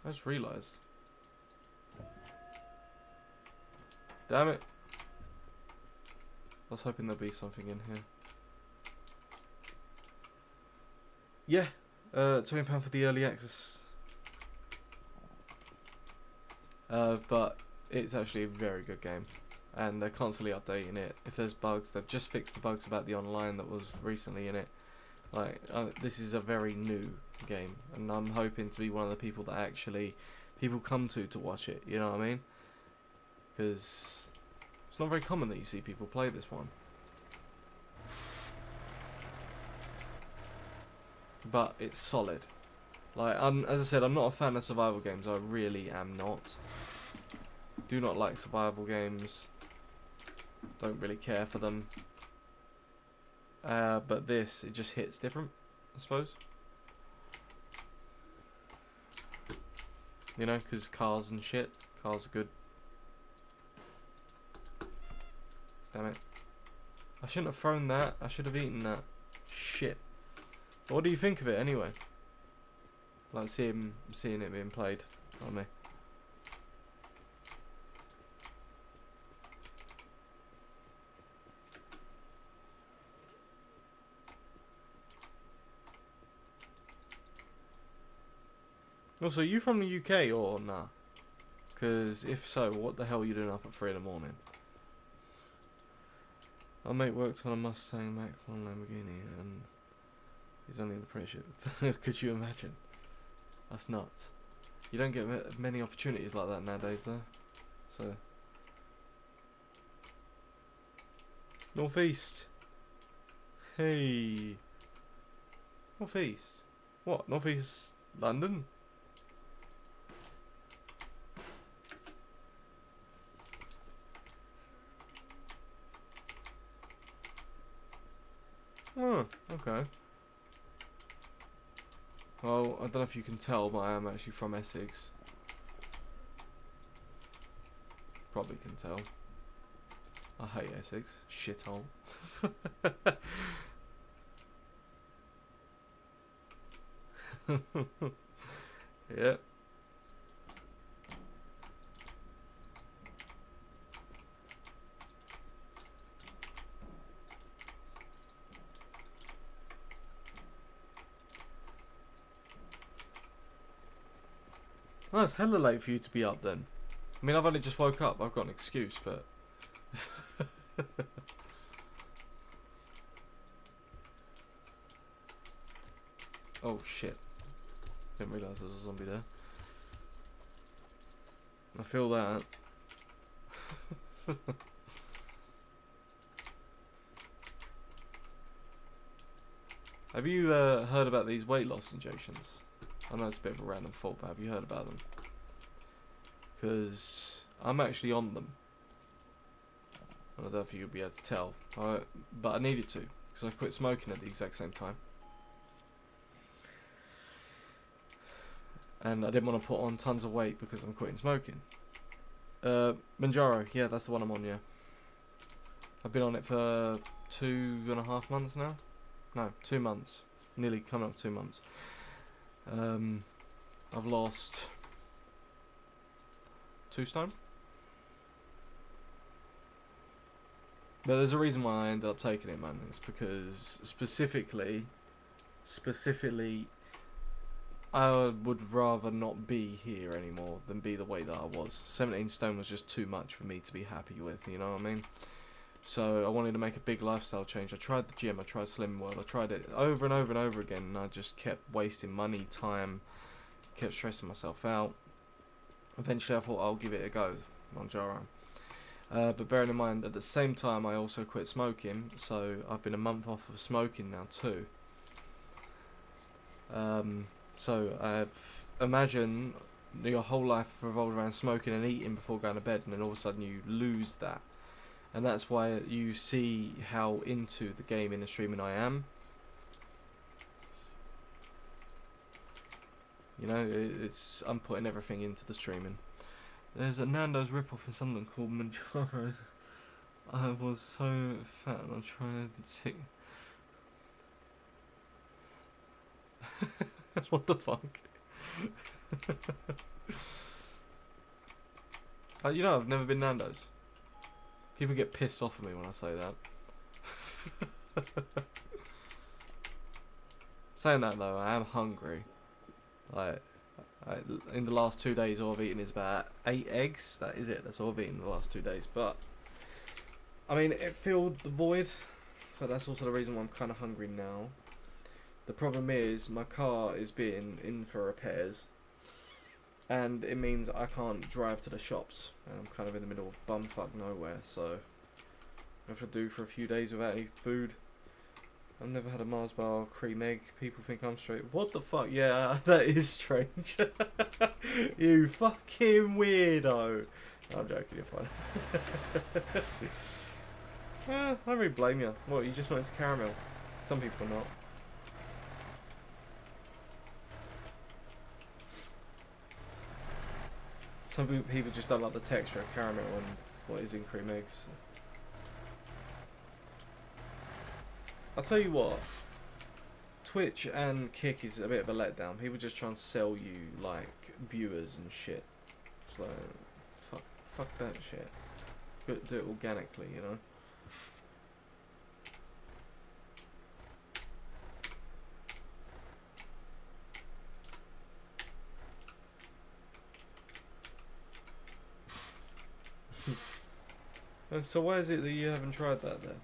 A: I just realised. Damn it. I was hoping there'd be something in here. Yeah. £20 for the early access. But it's actually a very good game. And they're constantly updating it. If there's bugs, they've just fixed the bugs about the online that was recently in it. Like, this is a very new game. And I'm hoping to be one of the people that actually people come to watch it. You know what I mean? Because it's not very common that you see people play this one. But it's solid. Like, as I said, I'm not a fan of survival games. I really am not. Do not like survival games. Don't really care for them. But this, it just hits different, I suppose. You know, because cars and shit. Cars are good. Damn it. I shouldn't have thrown that. I should have eaten that. Shit. But what do you think of it anyway? Like seeing it being played on me. Also, are you from the UK or nah? Because if so, what the hell are you doing up at 3 in the morning? Our mate worked on a Mustang Mach 1 Lamborghini and he's only an apprenticeship. Could you imagine? That's nuts. You don't get many opportunities like that nowadays though. So. Northeast. Hey. Northeast. What? Northeast London? Oh, okay. Well, I don't know if you can tell, but I am actually from Essex. Probably can tell. I hate Essex. Shithole. Yeah. Oh, it's hella late for you to be up then. I mean, I've only just woke up. I've got an excuse, but... Oh, shit. Didn't realise there was a zombie there. I feel that. Have you heard about these weight loss injections? I know it's a bit of a random thought, but have you heard about them? Because I'm actually on them. I don't know if you'll be able to tell, but I needed to because I quit smoking at the exact same time, and I didn't want to put on tons of weight because I'm quitting smoking. Manjaro, yeah, that's the one I'm on. Yeah, I've been on it for 2.5 months now. No, 2 months, nearly coming up 2 months. I've lost 2 stone. But there's a reason why I ended up taking it, man. It's because specifically, I would rather not be here anymore than be the way that I was. 17 stone was just too much for me to be happy with, you know what I mean? So I wanted to make a big lifestyle change. I tried the gym, I tried Slim World, I tried it over and over and over again, and I just kept wasting money, time, kept stressing myself out. Eventually I thought I'll give it a go, Monjaro. But bearing in mind, at the same time I also quit smoking, so I've been a month off of smoking now too. So imagine your whole life revolved around smoking and eating before going to bed, and then all of a sudden you lose that. And that's why you see how into the gaming and streaming I am. You know, I'm putting everything into the streaming. There's a Nando's ripoff in Sunderland called Manjaro. I was so fat and I tried to tick. What the fuck? You know, I've never been Nando's. People get pissed off at me when I say that. Saying that though, I am hungry. Like, in the last 2 days all I've eaten is about 8 eggs. That is it. That's all I've eaten in the last 2 days. But, I mean, it filled the void. But that's also the reason why I'm kind of hungry now. The problem is, my car is being in for repairs. And it means I can't drive to the shops. And I'm kind of in the middle of bumfuck nowhere. So, I have to do for a few days without any food. I've never had a Mars bar cream egg. People think I'm straight. What the fuck? Yeah, that is strange. You fucking weirdo. No, I'm joking, you're fine. I don't really blame you. What, you just not into caramel? Some people are not. Some people just don't like the texture of caramel and what is in cream eggs. I'll tell you what, Twitch and Kick is a bit of a letdown. People just try and sell you, like, viewers and shit. It's like, fuck that shit. Do it organically, you know? And so why is it that you haven't tried that then?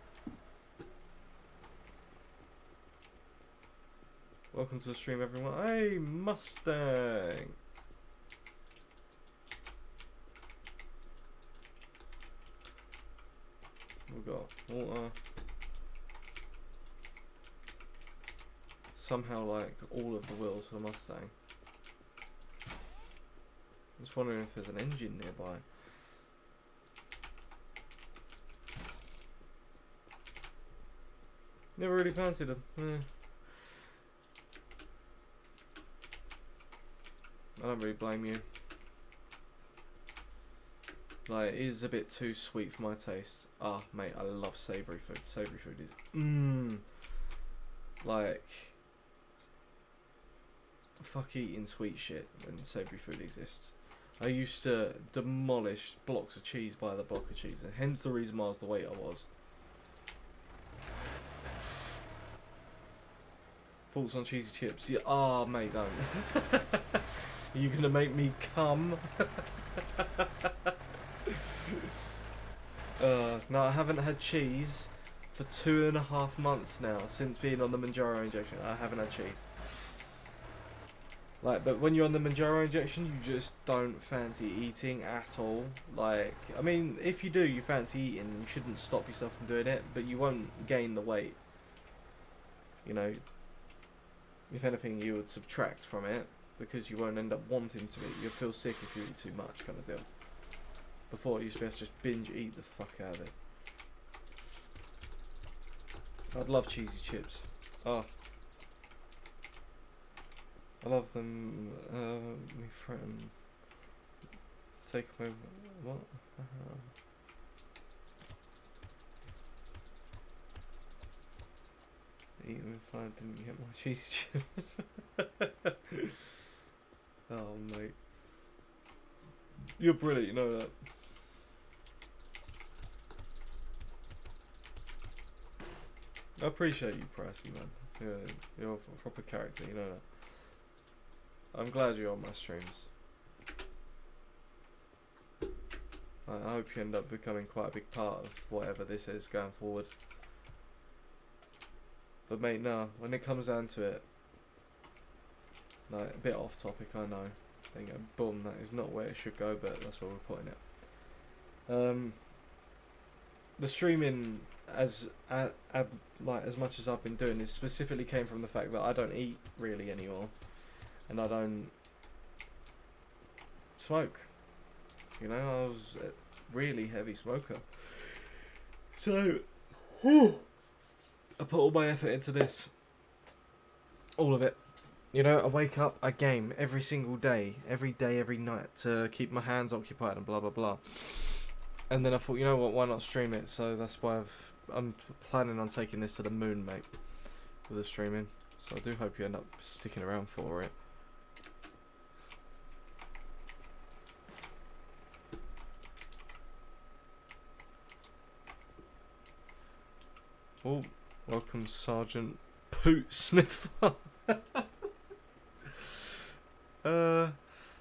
A: Welcome to the stream, everyone. Hey, Mustang! We've got water. Somehow, like, all of the wheels for the Mustang. I'm just wondering if there's an engine nearby. Never really fancied them. I don't really blame you. Like, it is a bit too sweet for my taste. Ah, mate, I love savoury food. Savoury food is... Like... Fuck eating sweet shit when savoury food exists. I used to demolish blocks of cheese by the block of cheese, and hence the reason why I was the weight I was. Thoughts on cheesy chips? Yeah, ah, mate, don't. Are you gonna make me come? No, I haven't had cheese for 2.5 months now since being on the Manjaro injection. I haven't had cheese. Like, but when you're on the Manjaro injection, you just don't fancy eating at all. Like, I mean, if you do, you fancy eating, you shouldn't stop yourself from doing it, but you won't gain the weight. You know, if anything, you would subtract from it, because you won't end up wanting to eat. You'll feel sick if you eat too much, kind of deal. Before, you used to be able to just binge eat the fuck out of it. I'd love cheesy chips. Oh. I love them. My friend. Take away. What? Even if I didn't get my cheese chips. Oh, mate. You're brilliant, you know that. I appreciate you, Pricey, man. You're a proper character, you know that. I'm glad you're on my streams. I hope you end up becoming quite a big part of whatever this is going forward. But mate, no, when it comes down to it, like, a bit off topic, I know. Then go, boom, that is not where it should go, but that's where we're putting it. The streaming, like as much as I've been doing this, specifically came from the fact that I don't eat really anymore, and I don't smoke. You know, I was a really heavy smoker, so I put all my effort into this, all of it. You know, I wake up, I game every single day, every night, to keep my hands occupied and blah blah blah. And then I thought, you know what, why not stream it? So that's why I'm planning on taking this to the moon, mate, with the streaming. So I do hope you end up sticking around for it. Oh, welcome Sergeant Poot Sniffer.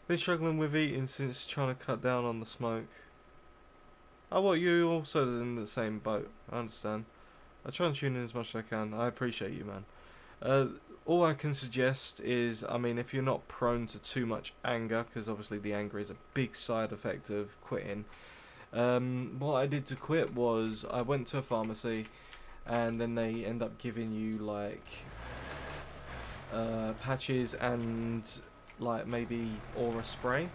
A: Been struggling with eating since trying to cut down on the smoke. Oh, what, you also in the same boat? I understand. I try and tune in as much as I can. I appreciate you, man. All I can suggest is, I mean, if you're not prone to too much anger, because obviously the anger is a big side effect of quitting. What I did to quit was I went to a pharmacy, and then they end up giving you like patches and like maybe aura spray.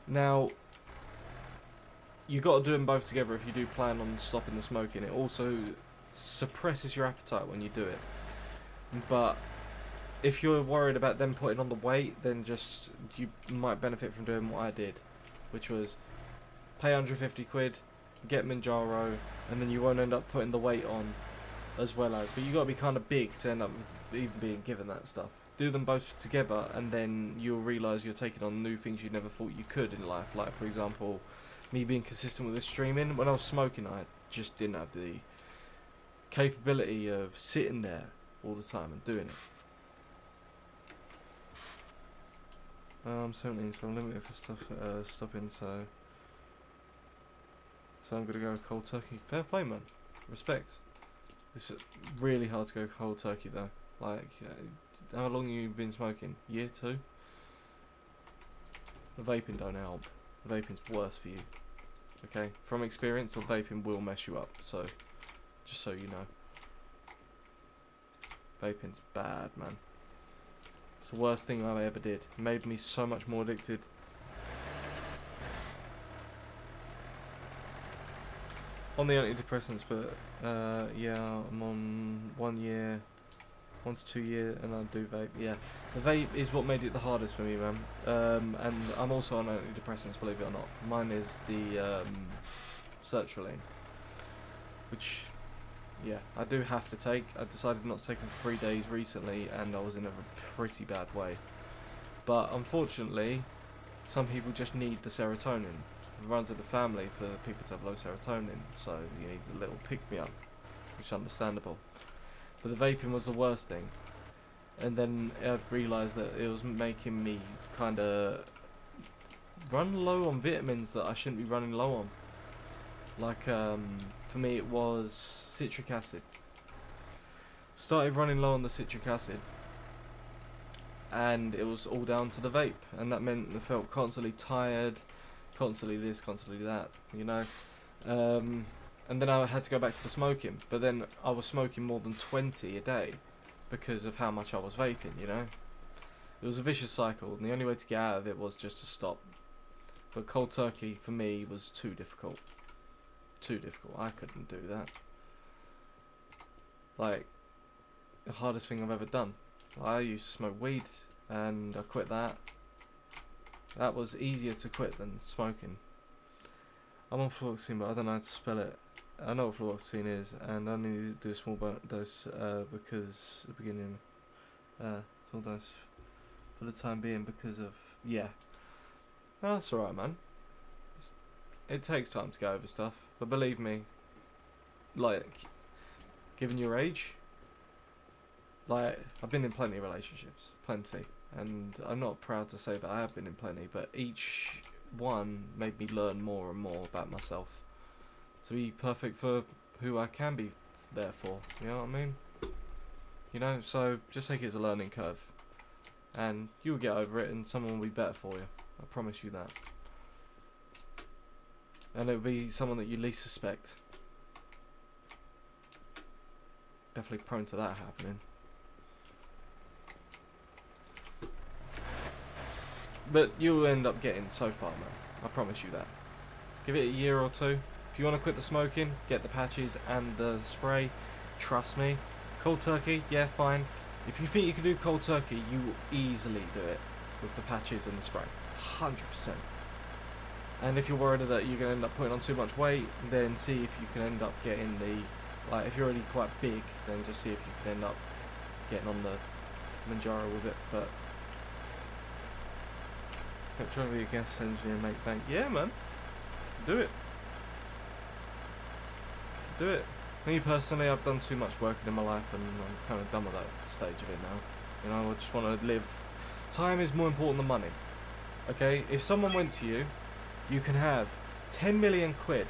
A: Now you got to do them both together if you do plan on stopping the smoking. It also suppresses your appetite when you do it, but if you're worried about them putting on the weight, then just you might benefit from doing what I did, which was pay 150 quid, get Manjaro, and then you won't end up putting the weight on as well as, but you got to be kind of big to end up even being given that stuff. Do them both together, and then you'll realise you're taking on new things you never thought you could in life. Like, for example, me being consistent with this streaming. When I was smoking, I just didn't have the capability of sitting there all the time and doing it. I'm 17, so I'm limited for stuff stopping, so I'm gonna go cold turkey. Fair play, man. Respect. It's really hard to go cold turkey though. Like, how long have you been smoking? Year, 2? The vaping don't help. The vaping's worse for you. Okay? From experience, the vaping will mess you up. So, just so you know. Vaping's bad, man. It's the worst thing I ever did. It made me so much more addicted. On the antidepressants, but yeah, I'm on 1 year, 1 to 2 year, and I do vape. Yeah, the vape is what made it the hardest for me, man. And I'm also on antidepressants, believe it or not. Mine is the sertraline, which, yeah, I do have to take. I decided not to take them for 3 days recently, and I was in a pretty bad way. But unfortunately, some people just need the serotonin. It runs in the family for people to have low serotonin, so you need a little pick-me-up, which is understandable. But the vaping was the worst thing, and then I realised that it was making me kind of run low on vitamins that I shouldn't be running low on. Like, for me it was citric acid. Started running low on the citric acid, and it was all down to the vape, and that meant I felt constantly tired, constantly this, constantly that, you know. And then I had to go back to the smoking, but then I was smoking more than 20 a day because of how much I was vaping, you know. It was a vicious cycle, and the only way to get out of it was just to stop. But cold turkey for me was too difficult. Too difficult. I couldn't do that. Like, the hardest thing I've ever done. I used to smoke weed, and I quit that. That was easier to quit than smoking. I'm on fluoxetine, but I don't know how to spell it. I know what fluoxetine is, and I need to do a small dose because at the beginning, small dose for the time being because of, yeah. Oh, that's alright, man. It takes time to get over stuff. But believe me, like, given your age, like, I've been in plenty of relationships. Plenty. And I'm not proud to say that I have been in plenty, but each one made me learn more and more about myself. To be perfect for who I can be there for. You know what I mean? You know, so just take it as a learning curve. And you'll get over it and someone will be better for you. I promise you that. And it'll be someone that you least suspect. Definitely prone to that happening. But you'll end up getting so far, man. I promise you that. Give it a year or two. If you want to quit the smoking, get the patches and the spray. Trust me. Cold turkey, yeah, fine. If you think you can do cold turkey, you will easily do it with the patches and the spray. 100%. And if you're worried that you're going to end up putting on too much weight, then see if you can end up getting the... Like, if you're already quite big, then just see if you can end up getting on the Manjaro with it. But... trying to be a gas engineer and make bank. Yeah, man. Do it. Do it. Me personally, I've done too much working in my life and I'm kind of done with that stage of it now. You know, I just want to live. Time is more important than money. Okay? If someone went to you, you can have 10 million quid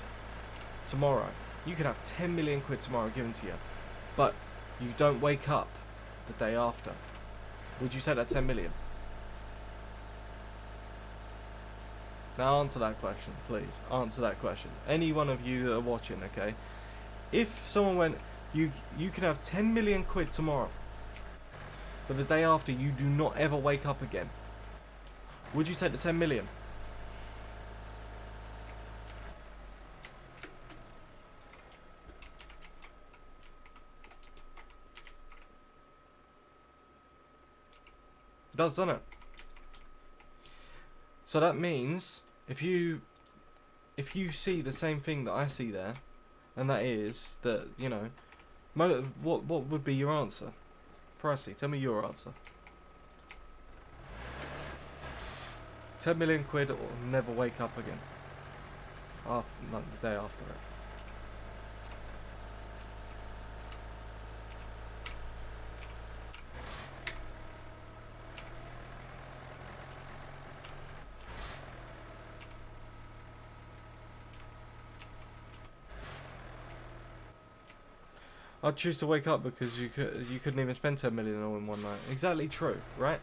A: tomorrow. You could have 10 million quid tomorrow given to you. But you don't wake up the day after. Would you take that 10 million? Now answer that question, please. Answer that question. Any one of you that are watching, okay? If someone went, you can have 10 million quid tomorrow, but the day after you do not ever wake up again, would you take the 10 million? It does, doesn't it? So that means if you see the same thing that I see there, and that is that, you know, what would be your answer? Pricey, tell me your answer. 10 million quid or never wake up again. After, like the day after it. I'd choose to wake up because you couldn't even spend 10 million all in one night. Exactly true, right?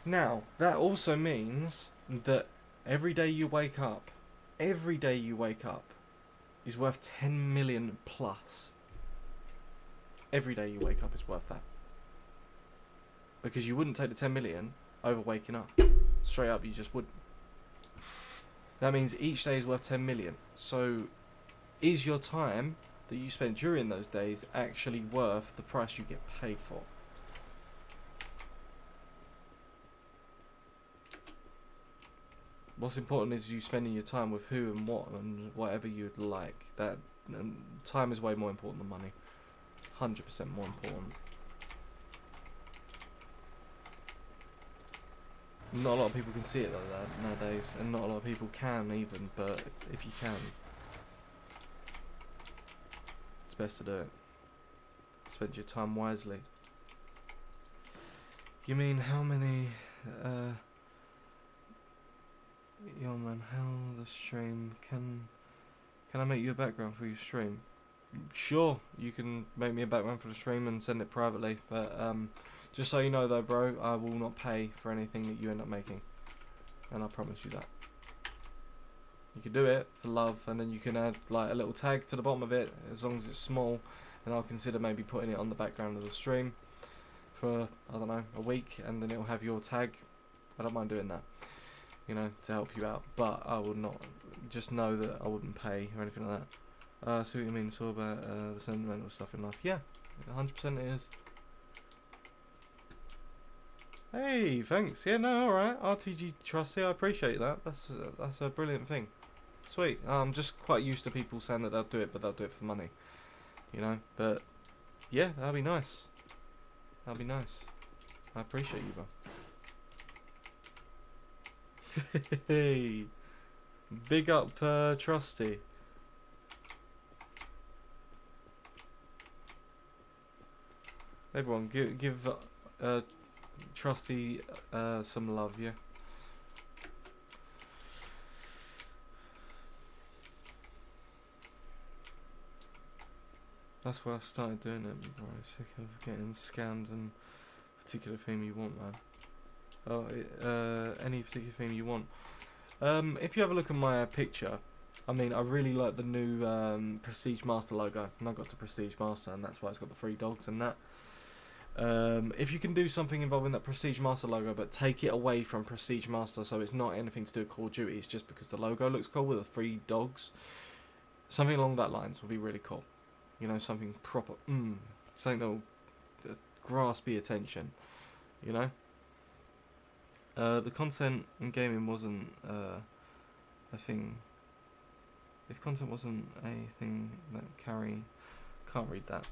A: Now, that also means that every day you wake up is worth 10 million plus. Every day you wake up is worth that. Because you wouldn't take the 10 million over waking up. Straight up, you just wouldn't. That means each day is worth 10 million. So, is your time that you spend during those days actually worth the price you get paid for? What's important is you spending your time with who and what and whatever you'd like. That time is way more important than money. 100% more important. Not a lot of people can see it like that nowadays, and not a lot of people can even, but if you can, it's best to do it. Spend your time wisely. You mean how many, yo man, how the stream, can I make you a background for your stream? Sure, you can make me a background for the stream and send it privately, but just so you know though, bro, I will not pay for anything that you end up making, and I promise you that. You can do it for love, and then you can add like a little tag to the bottom of it, as long as it's small, and I'll consider maybe putting it on the background of the stream for, I don't know, a week, and then it'll have your tag. I don't mind doing that, you know, to help you out, but I would not, just know that I wouldn't pay or anything like that. I see what you mean. It's all about the sentimental stuff in life. Yeah, 100% it is. Hey, thanks. Yeah, no, alright. RTG Trusty, I appreciate that. That's a brilliant thing. Sweet. I'm just quite used to people saying that they'll do it, but they'll do it for money. You know, but yeah, that'd be nice. That'd be nice. I appreciate you, bro. Hey, big up Trusty. Everyone, give Trusty some love, yeah. That's why I started doing it, bro. Sick of getting scammed and particular theme you want, man. Oh, any particular theme you want. If you have a look at my picture, I mean, I really like the new Prestige Master logo. And I got to Prestige Master, and that's why it's got the 3 dogs and that. If you can do something involving that Prestige Master logo, but take it away from Prestige Master, so it's not anything to do with Call of Duty, it's just because the logo looks cool with the 3 dogs. Something along that lines would be really cool. You know, something proper. Something that will grasp your attention. You know? The content in gaming wasn't a thing. If content wasn't a thing that can't read that.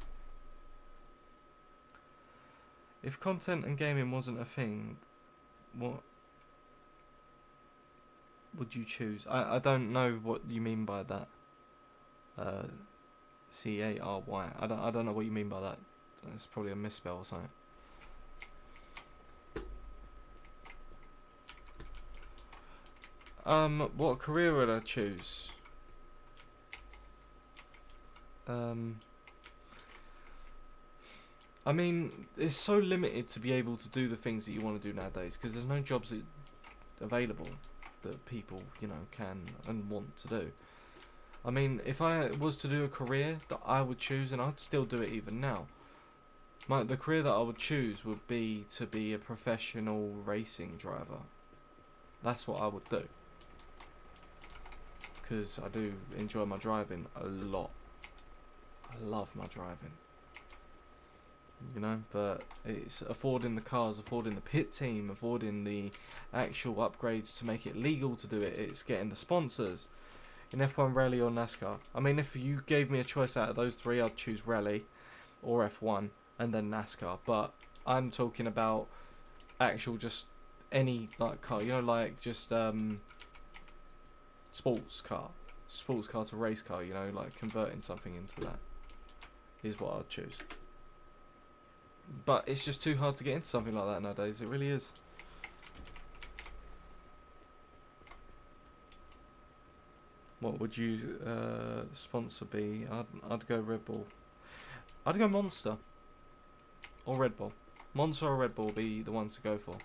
A: If content and gaming wasn't a thing, what would you choose? I don't know what you mean by that. Cary. I don't know what you mean by that. It's probably a misspell or something. What career would I choose? I mean, it's so limited to be able to do the things that you want to do nowadays, because there's no jobs available that people, you know, can and want to do. I mean, if I was to do a career that I would choose, and I'd still do it even now, the career that I would choose would be to be a professional racing driver. That's what I would do. Because I do enjoy my driving a lot. I love my driving. You know, but it's affording the cars, affording the pit team, affording the actual upgrades to make it legal to do it. It's getting the sponsors in F1, Rally or NASCAR. I mean, if you gave me a choice out of those 3, I'd choose Rally or F1 and then NASCAR. But I'm talking about actual just any like car, you know, like just sports car to race car, you know, like converting something into that is what I'd choose. But it's just too hard to get into something like that nowadays. It really is. What would you sponsor be? I'd go Red Bull. I'd go Monster or Red Bull. Monster or Red Bull would be the ones to go for.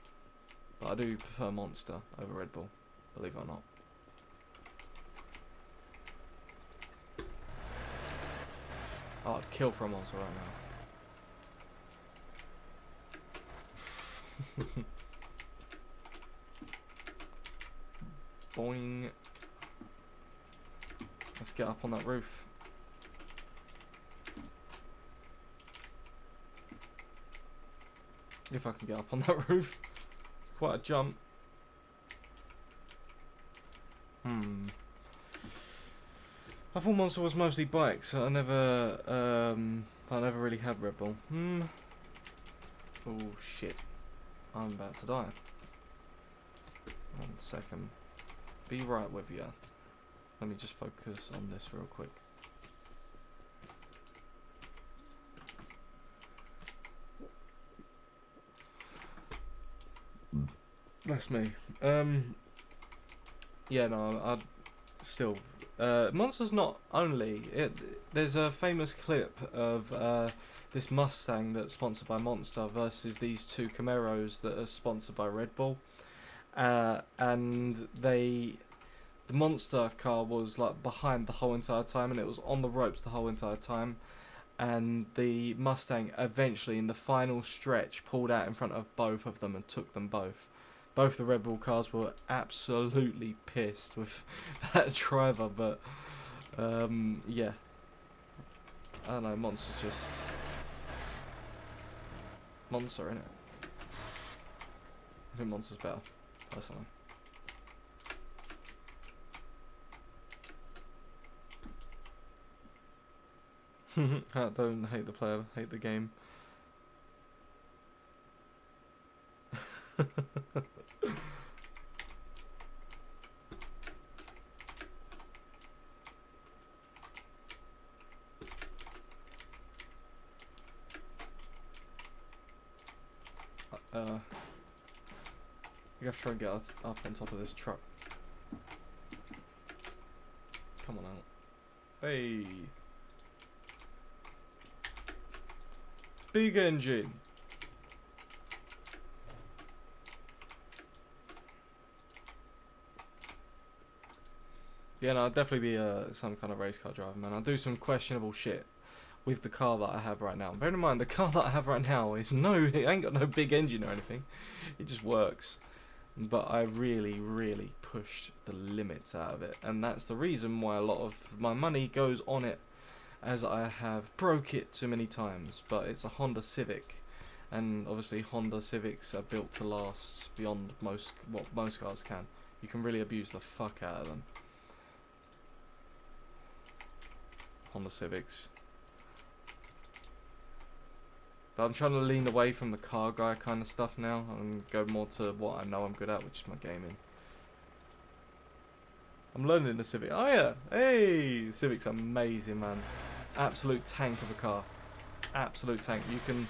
A: But I do prefer Monster over Red Bull, believe it or not. Oh, I'd kill for a Monster right now. Boing. Let's get up on that roof. If I can get up on that roof. It's quite a jump. I thought Monster was mostly bikes. I never really had Red Bull. Oh shit. I'm about to die. 1 second. Be right with you. Let me just focus on this real quick. That's me. Yeah, no, I'd still. Monster's not only. There's a famous clip of this Mustang that's sponsored by Monster versus these 2 Camaros that are sponsored by Red Bull. And the Monster car was like behind the whole entire time, and it was on the ropes the whole entire time. And the Mustang eventually, in the final stretch, pulled out in front of both of them and took them both. Both the Red Bull cars were absolutely pissed with that driver, but yeah. I don't know, Monster's just Monster, innit? I think Monster's better, personally. I don't hate the player, hate the game. You have to try and get up on top of this truck. Come on out. Hey. Big engine. Yeah, no, I'll definitely be some kind of race car driver, man. I'll do some questionable shit with the car that I have right now. Bear in mind, the car that I have right now is it ain't got no big engine or anything. It just works. But I really, really pushed the limits out of it. And that's the reason why a lot of my money goes on it, as I have broke it too many times. But it's a Honda Civic. And obviously Honda Civics are built to last beyond what most cars can. You can really abuse the fuck out of them. Honda Civics. But I'm trying to lean away from the car guy kind of stuff now and go more to what I know I'm good at, which is my gaming. I'm learning the Civic. Oh yeah, hey, Civic's amazing, man. Absolute tank of a car. Absolute tank. You can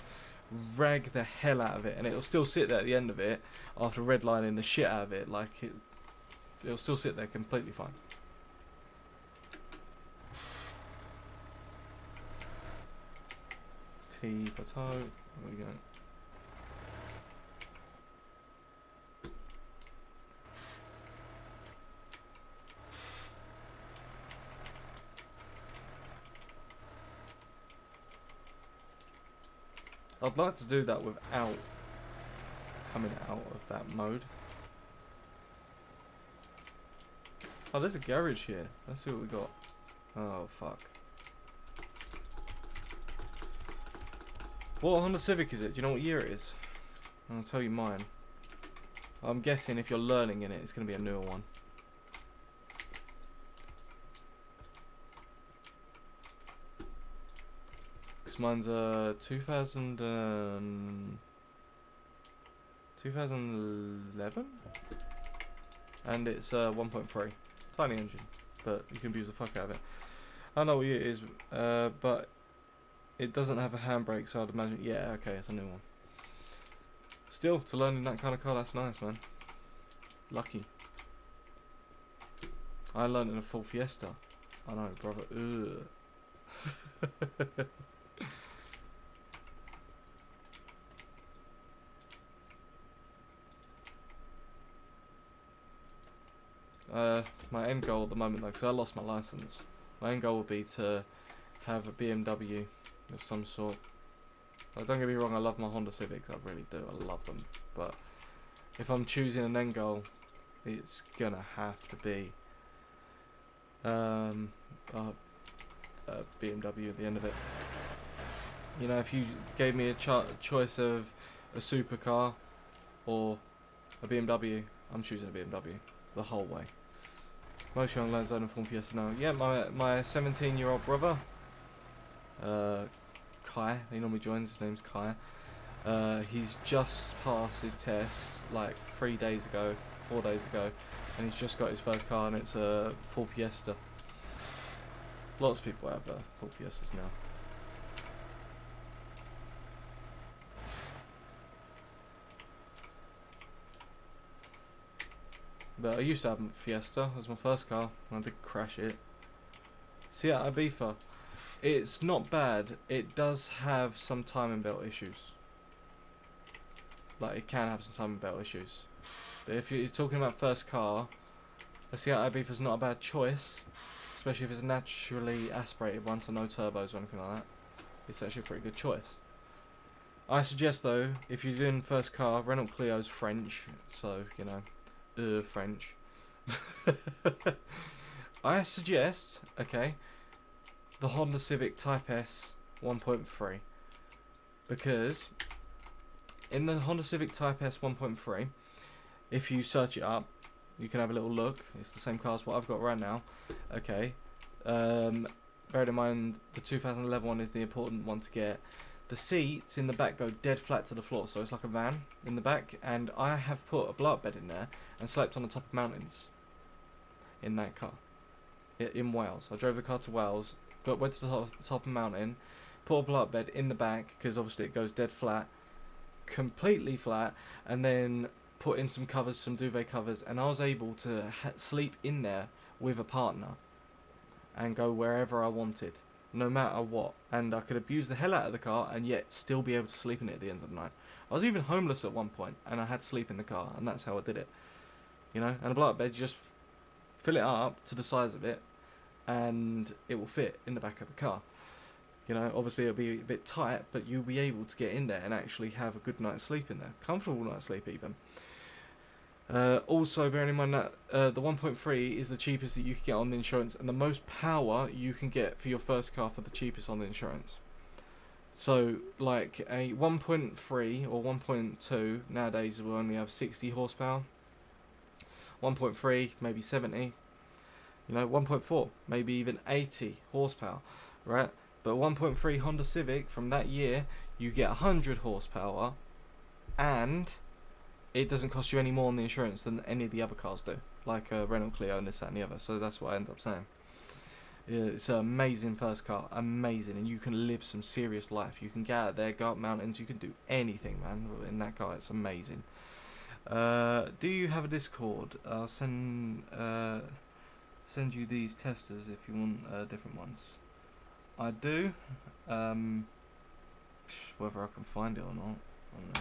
A: rag the hell out of it, and it'll still sit there at the end of it after redlining the shit out of it. Like it'll still sit there completely fine. T for toe. There we go. I'd like to do that without coming out of that mode. Oh, there's a garage here. Let's see what we got. Oh, fuck. What Honda Civic is it? Do you know what year it is? I'll tell you mine. I'm guessing if you're learning in it, it's going to be a newer one. Because mine's 2011? And it's 1.3. Tiny engine, but you can abuse the fuck out of it. I know what year it is, but it doesn't have a handbrake, so I'd imagine, yeah, okay, it's a new one. Still, to learn in that kind of car, that's nice, man. Lucky. I learned in a full Fiesta. I know, brother. Ugh. My end goal at the moment, though, because I lost my license, my end goal would be to have a BMW of some sort. Like, don't get me wrong, I love my Honda Civics, I really do, I love them. But if I'm choosing an end goal, it's gonna have to be a BMW at the end of it. You know, if you gave me a choice of a supercar or a BMW, I'm choosing a BMW the whole way. Most young lads own a Ford Fiesta now. Yeah, my 17-year-old brother, Kai, he normally joins, his name's Kai. He's just passed his test like 4 days ago, and he's just got his first car, and it's a Ford Fiesta. Lots of people have Ford Fiestas now. But I used to have a Fiesta as my first car, and I did crash it. Seat Ibiza. It's not bad. It does have some timing belt issues. Like, it can have some timing belt issues. But if you're talking about first car, a Seat Ibiza is not a bad choice. Especially if it's a naturally aspirated one, so no turbos or anything like that. It's actually a pretty good choice. I suggest, though, if you're doing first car, Renault Clio's French, so, you know, French. I suggest, okay, the Honda Civic Type S 1.3, because in the Honda Civic Type S 1.3, if you search it up, you can have a little look. It's the same car as what I've got right now. Okay, bear in mind the 2011 one is the important one to get. The seats in the back go dead flat to the floor, so it's like a van in the back, and I have put a blow-up bed in there and slept on the top of mountains in that car in Wales. I drove the car to Wales, went to the top of the mountain, put a blow-up bed in the back, because obviously it goes dead flat, completely flat, and then put in some covers, some duvet covers, and I was able to sleep in there with a partner and go wherever I wanted, no matter what. And I could abuse the hell out of the car and yet still be able to sleep in it at the end of the night. I was even homeless at one point, and I had to sleep in the car, and that's how I did it. You know, and a blow-up bed, you just fill it up to the size of it, and it will fit in the back of the car. You know, obviously it'll be a bit tight, but you'll be able to get in there and actually have a good night's sleep in there. Comfortable night's sleep even. Also, bearing in mind that the 1.3 is the cheapest that you can get on the insurance, and the most power you can get for your first car for the cheapest on the insurance. So, like a 1.3 or 1.2 nowadays will only have 60 horsepower. 1.3 maybe 70. You know, 1.4 maybe even 80 horsepower, right? But 1.3 Honda Civic from that year, you get 100 horsepower, and it doesn't cost you any more on the insurance than any of the other cars do, like a Renault Clio and this, that, and the other. So that's what I end up saying. Yeah, it's an amazing first car, amazing, and you can live some serious life. You can get out there, go up mountains, you can do anything, man. In that car, it's amazing. Do you have a Discord? I'll send you these testers if you want different ones. I do. Whether I can find it or not, I don't know.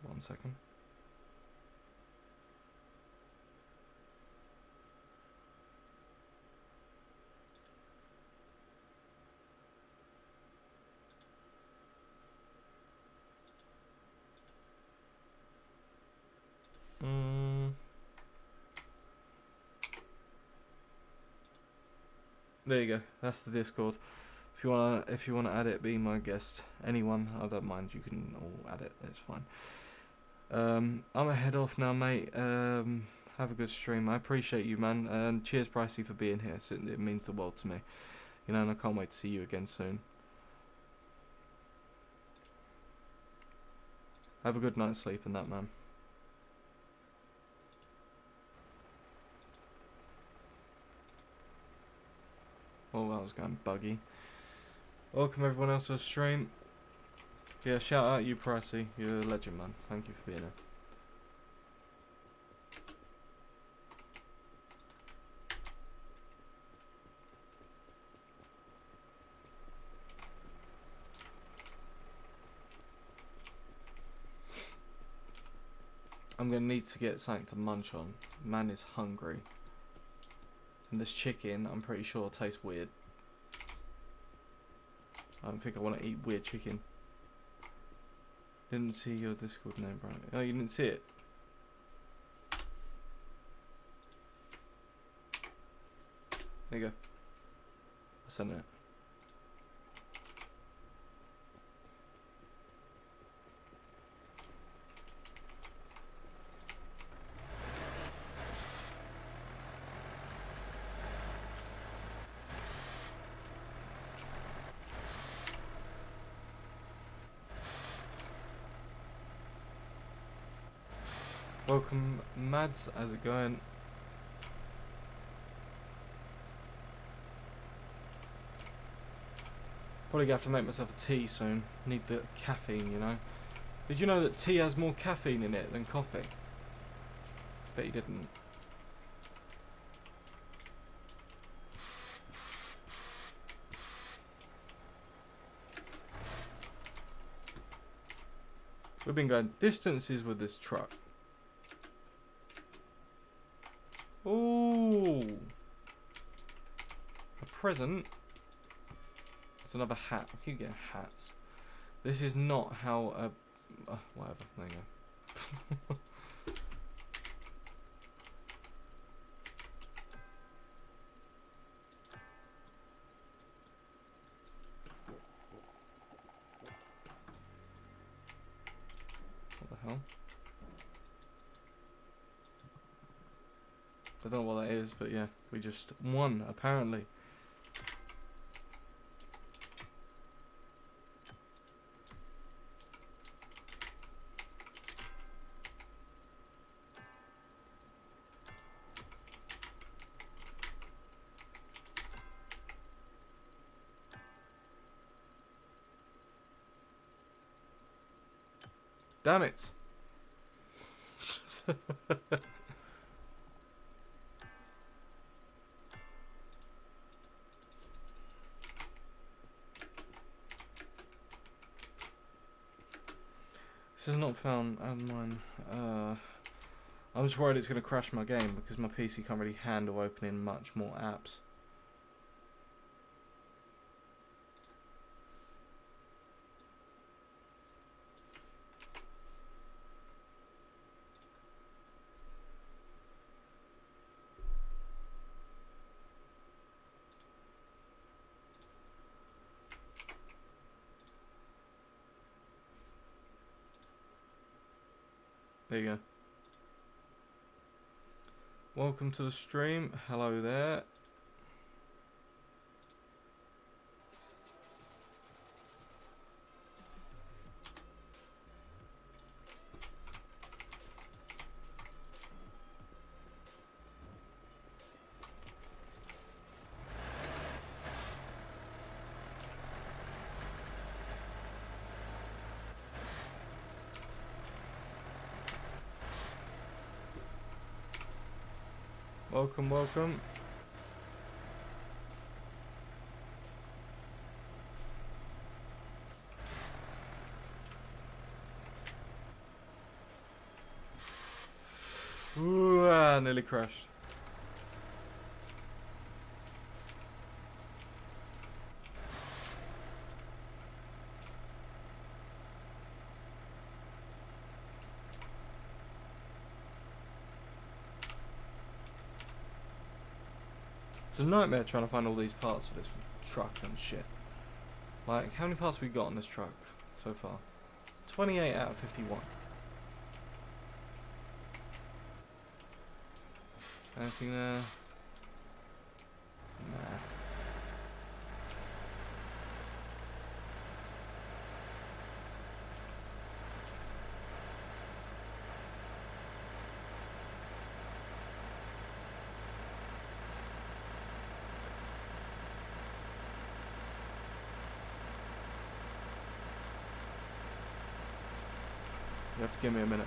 A: One second. There you go. That's the Discord. If you wanna add it, be my guest. Anyone, I don't mind. You can all add it. It's fine. I'm gonna head off now, mate. Have a good stream. I appreciate you, man. And cheers, Pricey, for being here. It means the world to me. You know, and I can't wait to see you again soon. Have a good night's sleep and that, man. Oh, that was going buggy. Welcome everyone else to the stream. Yeah, shout out you, Pricey. You're a legend, man. Thank you for being here. I'm gonna need to get something to munch on. Man is hungry. And this chicken, I'm pretty sure, tastes weird. I don't think I want to eat weird chicken. Didn't see your Discord name, bro. Oh, you didn't see it? There you go. I sent it. Welcome, Mads. How's it going? Probably gonna have to make myself a tea soon. Need the caffeine, you know. Did you know that tea has more caffeine in it than coffee? Bet you didn't. We've been going distances with this truck. Ooh, a present. It's another hat. I keep getting hats. This is not how a whatever. There you go. What the hell? I don't know what that is, but yeah, we just won, apparently. Damn it. This is not found and mine. I'm just worried it's going to crash my game because my PC can't really handle opening much more apps. There you go. Welcome to the stream. Hello there. Welcome, welcome. Ooh, nearly crashed. It's a nightmare trying to find all these parts for this truck and shit. Like, how many parts have we got on this truck so far? 28 out of 51. Anything there? Nah. You have to give me a minute.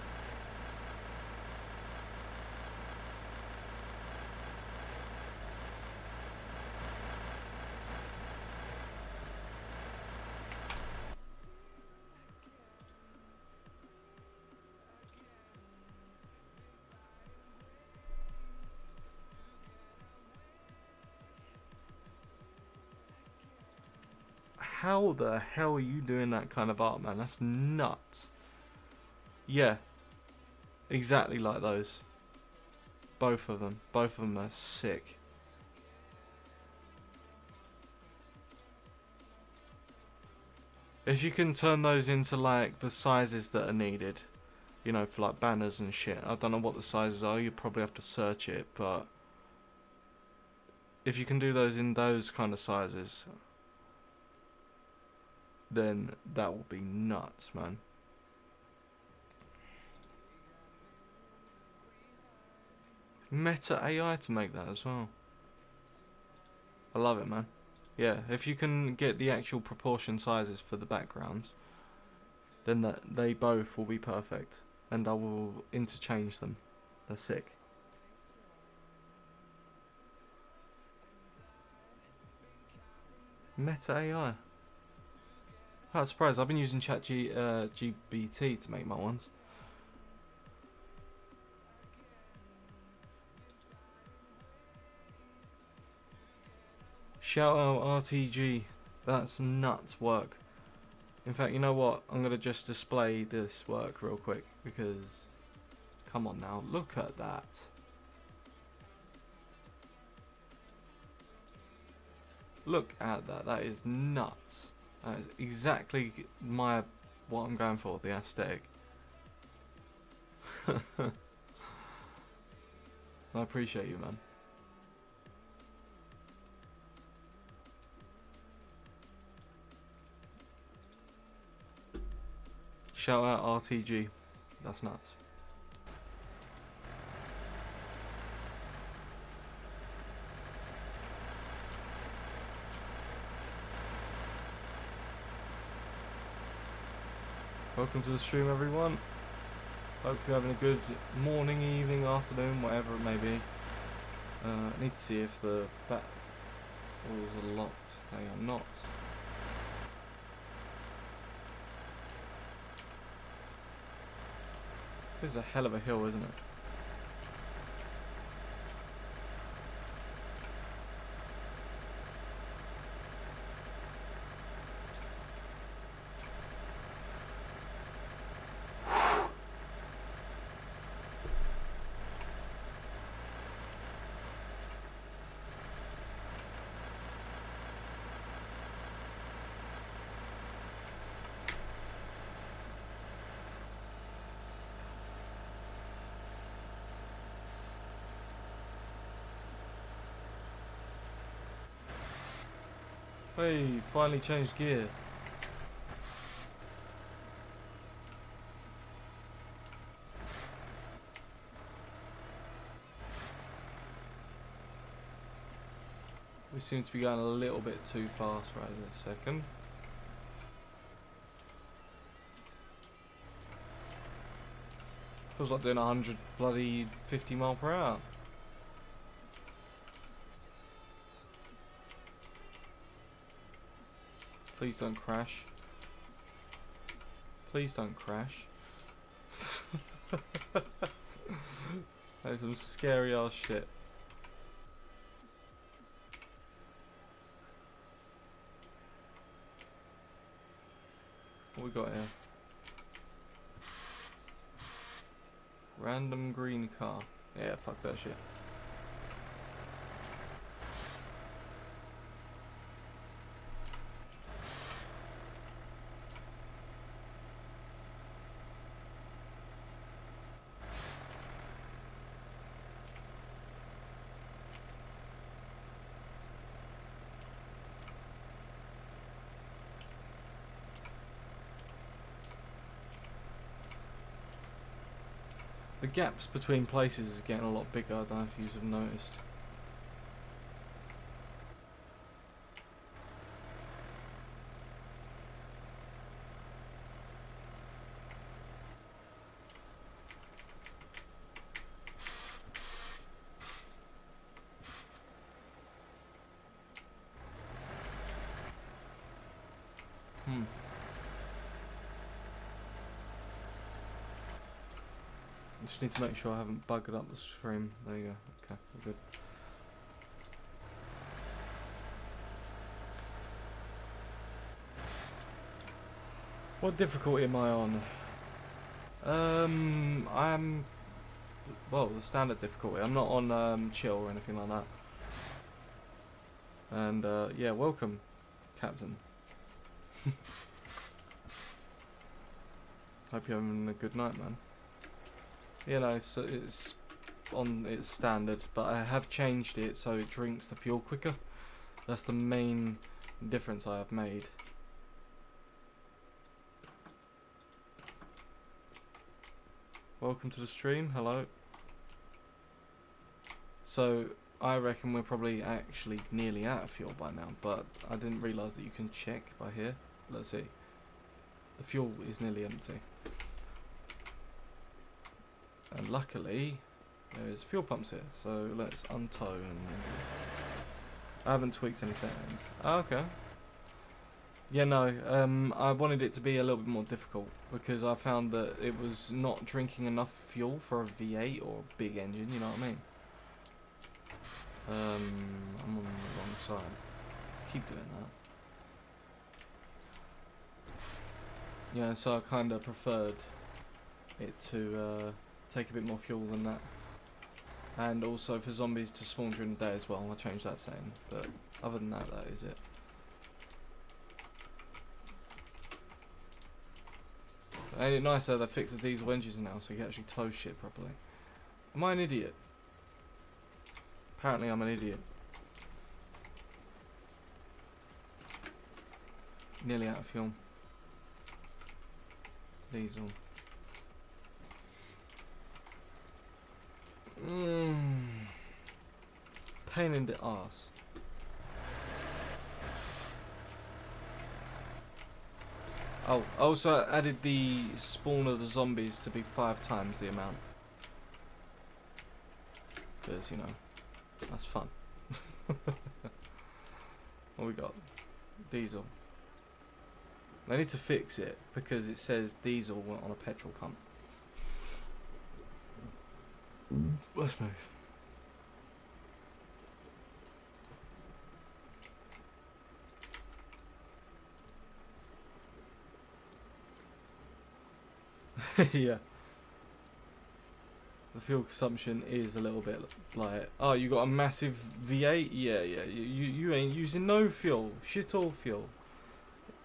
A: How the hell are you doing that kind of art, man? That's nuts. Yeah. Exactly like those. Both of them. Both of them are sick. If you can turn those into like the sizes that are needed, you know, for like banners and shit. I don't know what the sizes are, you probably have to search it, but if you can do those in those kind of sizes, then that will be nuts, man. Meta AI to make that as well. I love it, man. Yeah, if you can get the actual proportion sizes for the backgrounds, then that they both will be perfect, and I will interchange them. They're sick. Meta AI. I'm surprised. I've been using ChatGPT to make my ones. Shout out RTG. That's nuts work. In fact, you know what? I'm going to just display this work real quick because, come on now, look at that. Look at that. That is nuts. That is exactly what I'm going for, the aesthetic. I appreciate you, man. Shout out RTG. That's nuts. Welcome to the stream, everyone. Hope you're having a good morning, evening, afternoon, whatever it may be. I need to see if the back doors are locked. They are not. This is a hell of a hill, isn't it? Hey, finally changed gear. We seem to be going a little bit too fast right in this second. Feels like doing 100 bloody 50 mile per hour. Please don't crash. Please don't crash. That is some scary ass shit. What we got here? Random green car. Yeah, fuck that shit. The gaps between places is getting a lot bigger. I don't know if you have noticed. Just need to make sure I haven't bugged up the stream. There you go. Okay, we're good. What difficulty am I on? I'm well, the standard difficulty. I'm not on chill or anything like that. And yeah, welcome, Captain. Hope you're having a good night, man. You know, so it's on its standard, but I have changed it so it drinks the fuel quicker. That's the main difference I have made. Welcome to the stream, hello. So, I reckon we're probably actually nearly out of fuel by now, but I didn't realise that you can check by here. Let's see. The fuel is nearly empty. And luckily, there's fuel pumps here, so let's untow and I haven't tweaked any settings. Oh, okay. Yeah, no, I wanted it to be a little bit more difficult because I found that it was not drinking enough fuel for a V8 or a big engine, you know what I mean? I'm on the wrong side. Keep doing that. Yeah, so I kind of preferred it to take a bit more fuel than that, and also for zombies to spawn during the day as well. I changed that setting, but other than that, that is it. Ain't it nice that they fixed the diesel engines now, so you can actually tow shit properly? Am I an idiot? Apparently, I'm an idiot. Nearly out of fuel. Diesel. Pain in the arse. Oh, I also added the spawn of the zombies to be 5 times the amount. Because, you know, that's fun. What we got? Diesel. They need to fix it because it says diesel on a petrol pump. Let's move. Yeah. The fuel consumption is a little bit like, oh, you got a massive V8? Yeah. You ain't using no fuel. Shit all fuel.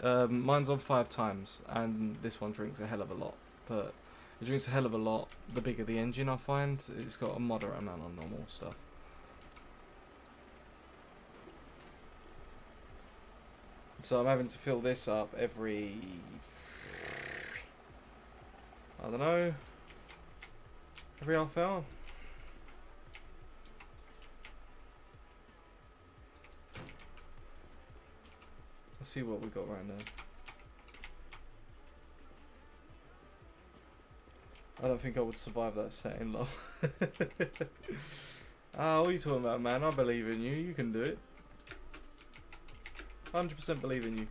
A: Mine's on 5 times, and this one drinks a hell of a lot. But it drinks a hell of a lot the bigger the engine, I find. It's got a moderate amount on normal stuff. So I'm having to fill this up every, I don't know, every half hour. Let's see what we got right now. I don't think I would survive that setting long. Ah, what are you talking about, man? I believe in you. You can do it. 100% believe in you.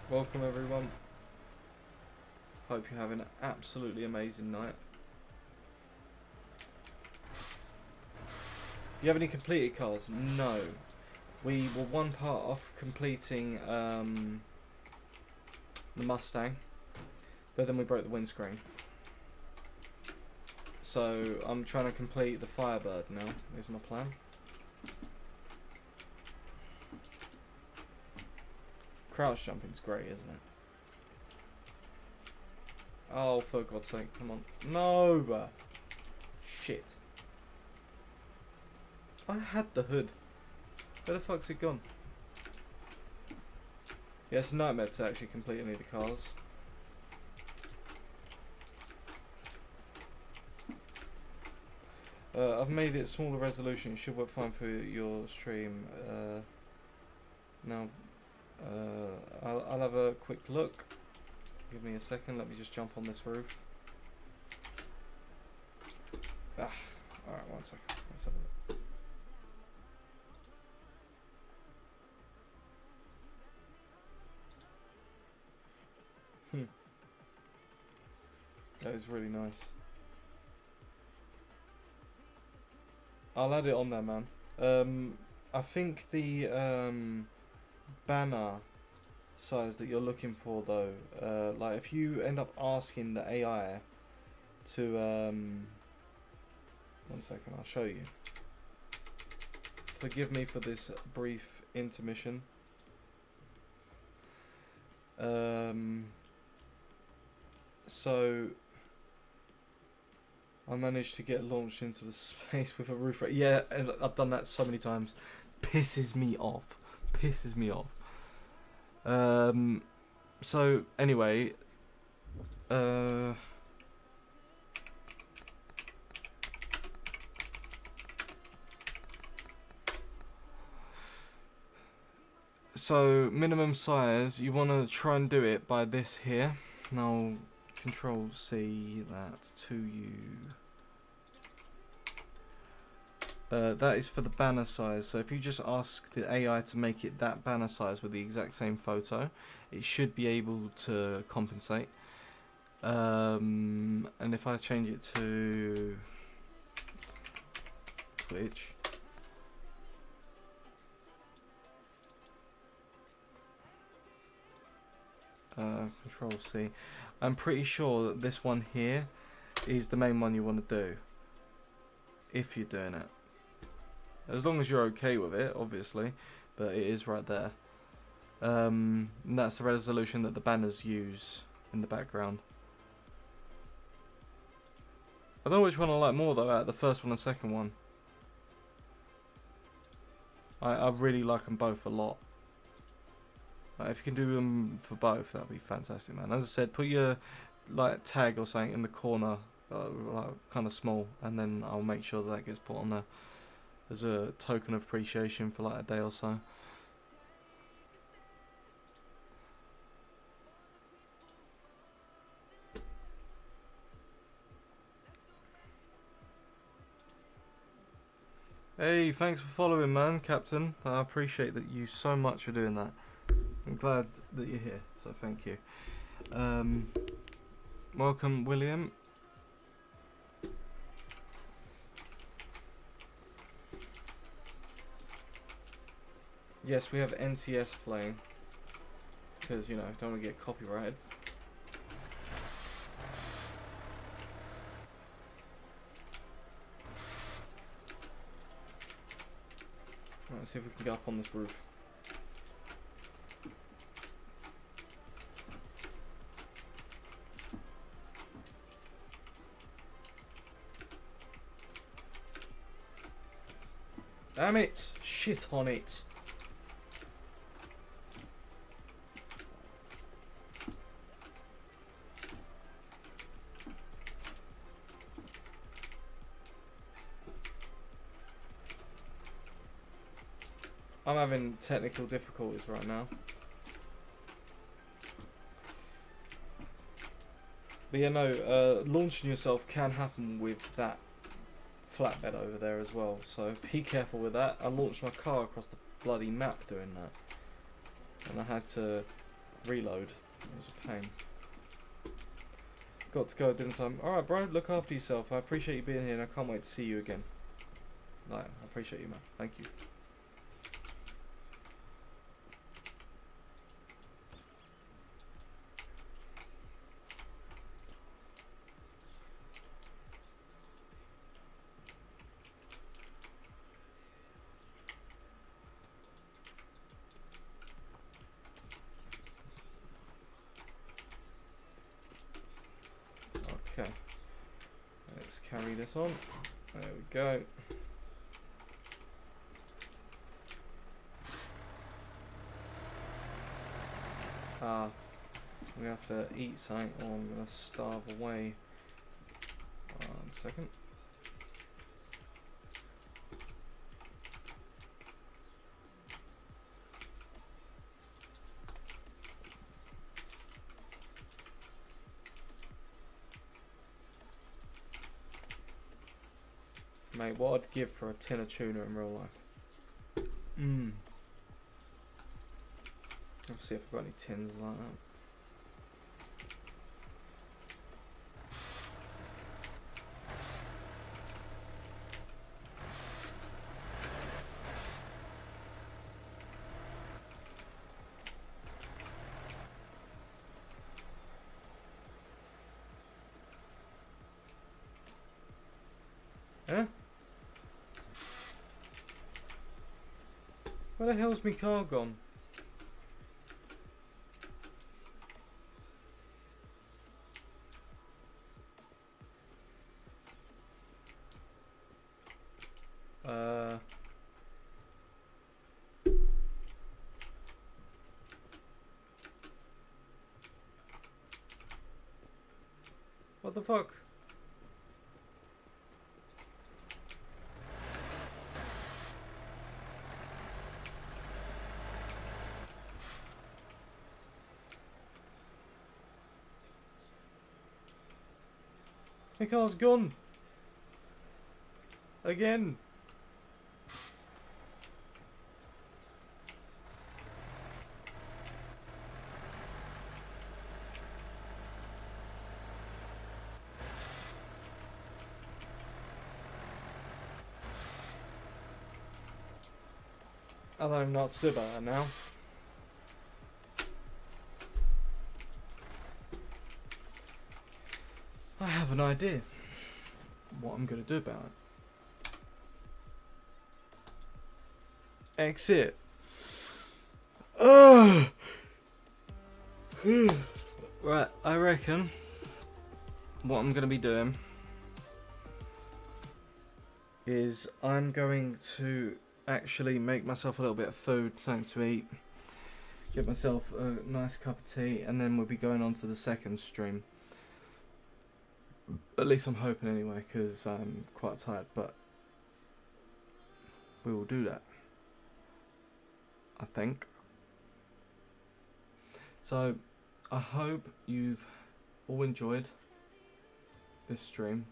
A: Welcome, everyone. Hope you're having an absolutely amazing night. Do you have any completed cars? No. We were one part off completing the Mustang, but then we broke the windscreen. So I'm trying to complete the Firebird now, is my plan. Crouch jumping's great, isn't it? Oh, for God's sake, come on. No! Shit. I had the hood. Where the fuck's it gone? Yeah, it's a nightmare to actually complete any of the cars. I've made it smaller resolution. It should work fine for your stream. Now, I'll have a quick look. Give me a second. Let me just jump on this roof. Ah, alright, 1 second. Let's have a look. That is really nice. I'll add it on there, man. I think the banner size that you're looking for, though, like if you end up asking the AI to 1 second, I'll show you. Forgive me for this brief intermission. So I managed to get launched into the space with a roof rack. Yeah, and I've done that so many times. Pisses me off. Pisses me off. So anyway, so minimum size, you want to try and do it by this here. Now Control C that to you. That is for the banner size. So if you just ask the AI to make it that banner size with the exact same photo, it should be able to compensate. And if I change it to Twitch, Control C, I'm pretty sure that this one here is the main one you want to do if you're doing it, as long as you're okay with it, obviously, but it is right there. And that's the resolution that the banners use in the background. I don't know which one I like more though, out of the first one and second one. I really like them both a lot. If you can do them for both, that'd be fantastic, man. As I said, put your like tag or something in the corner, like kind of small, and then I'll make sure that gets put on there. as a token of appreciation for like a day or so. Hey, thanks for following, man, Captain. I appreciate that you so much for doing that. I'm glad that you're here, so thank you. Welcome, William. Yes, we have NCS playing because, you know, don't want to get copyrighted. Let's see if we can get up on this roof. Damn it! Shit on it! I'm having technical difficulties right now. But you know, launching yourself can happen with that flatbed over there as well, so be careful with that. I launched my car across the bloody map doing that, and I had to reload. It was a pain. Got to go at dinner time. Alright bro, look after yourself. I appreciate you being here and I can't wait to see you again. Like, I appreciate you, man. Thank you. Okay, let's carry this on. There we go. We have to eat something or I'm gonna starve away. 1 second. Mate, what I'd give for a tin of tuna in real life. Let's see if I've got any tins like that. Huh? Where the hell's my car gone? What the fuck? My car's gone. Again. I don't even know what to do about that now. I have an idea what I'm going to do about it. Exit. Ugh. Right, I reckon what I'm going to be doing is I'm going to actually make myself a little bit of food, something to eat, get myself a nice cup of tea, and then we'll be going on to the second stream. At least I'm hoping anyway, because I'm quite tired, but we will do that, I think. So I hope you've all enjoyed this stream,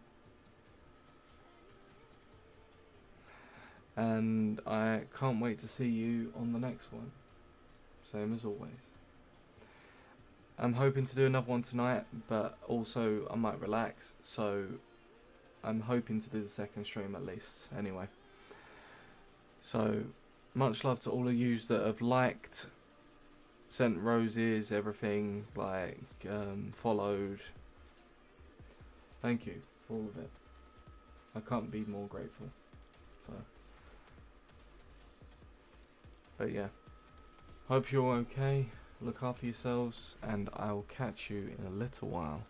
A: and I can't wait to see you on the next one, same as always. I'm hoping to do another one tonight, but also I might relax, so I'm hoping to do the second stream at least anyway. So much love to all of you that have liked, sent roses, everything, like followed. Thank you for all of it. I can't be more grateful. So, but yeah, hope you're okay. Look after yourselves, and I'll catch you in a little while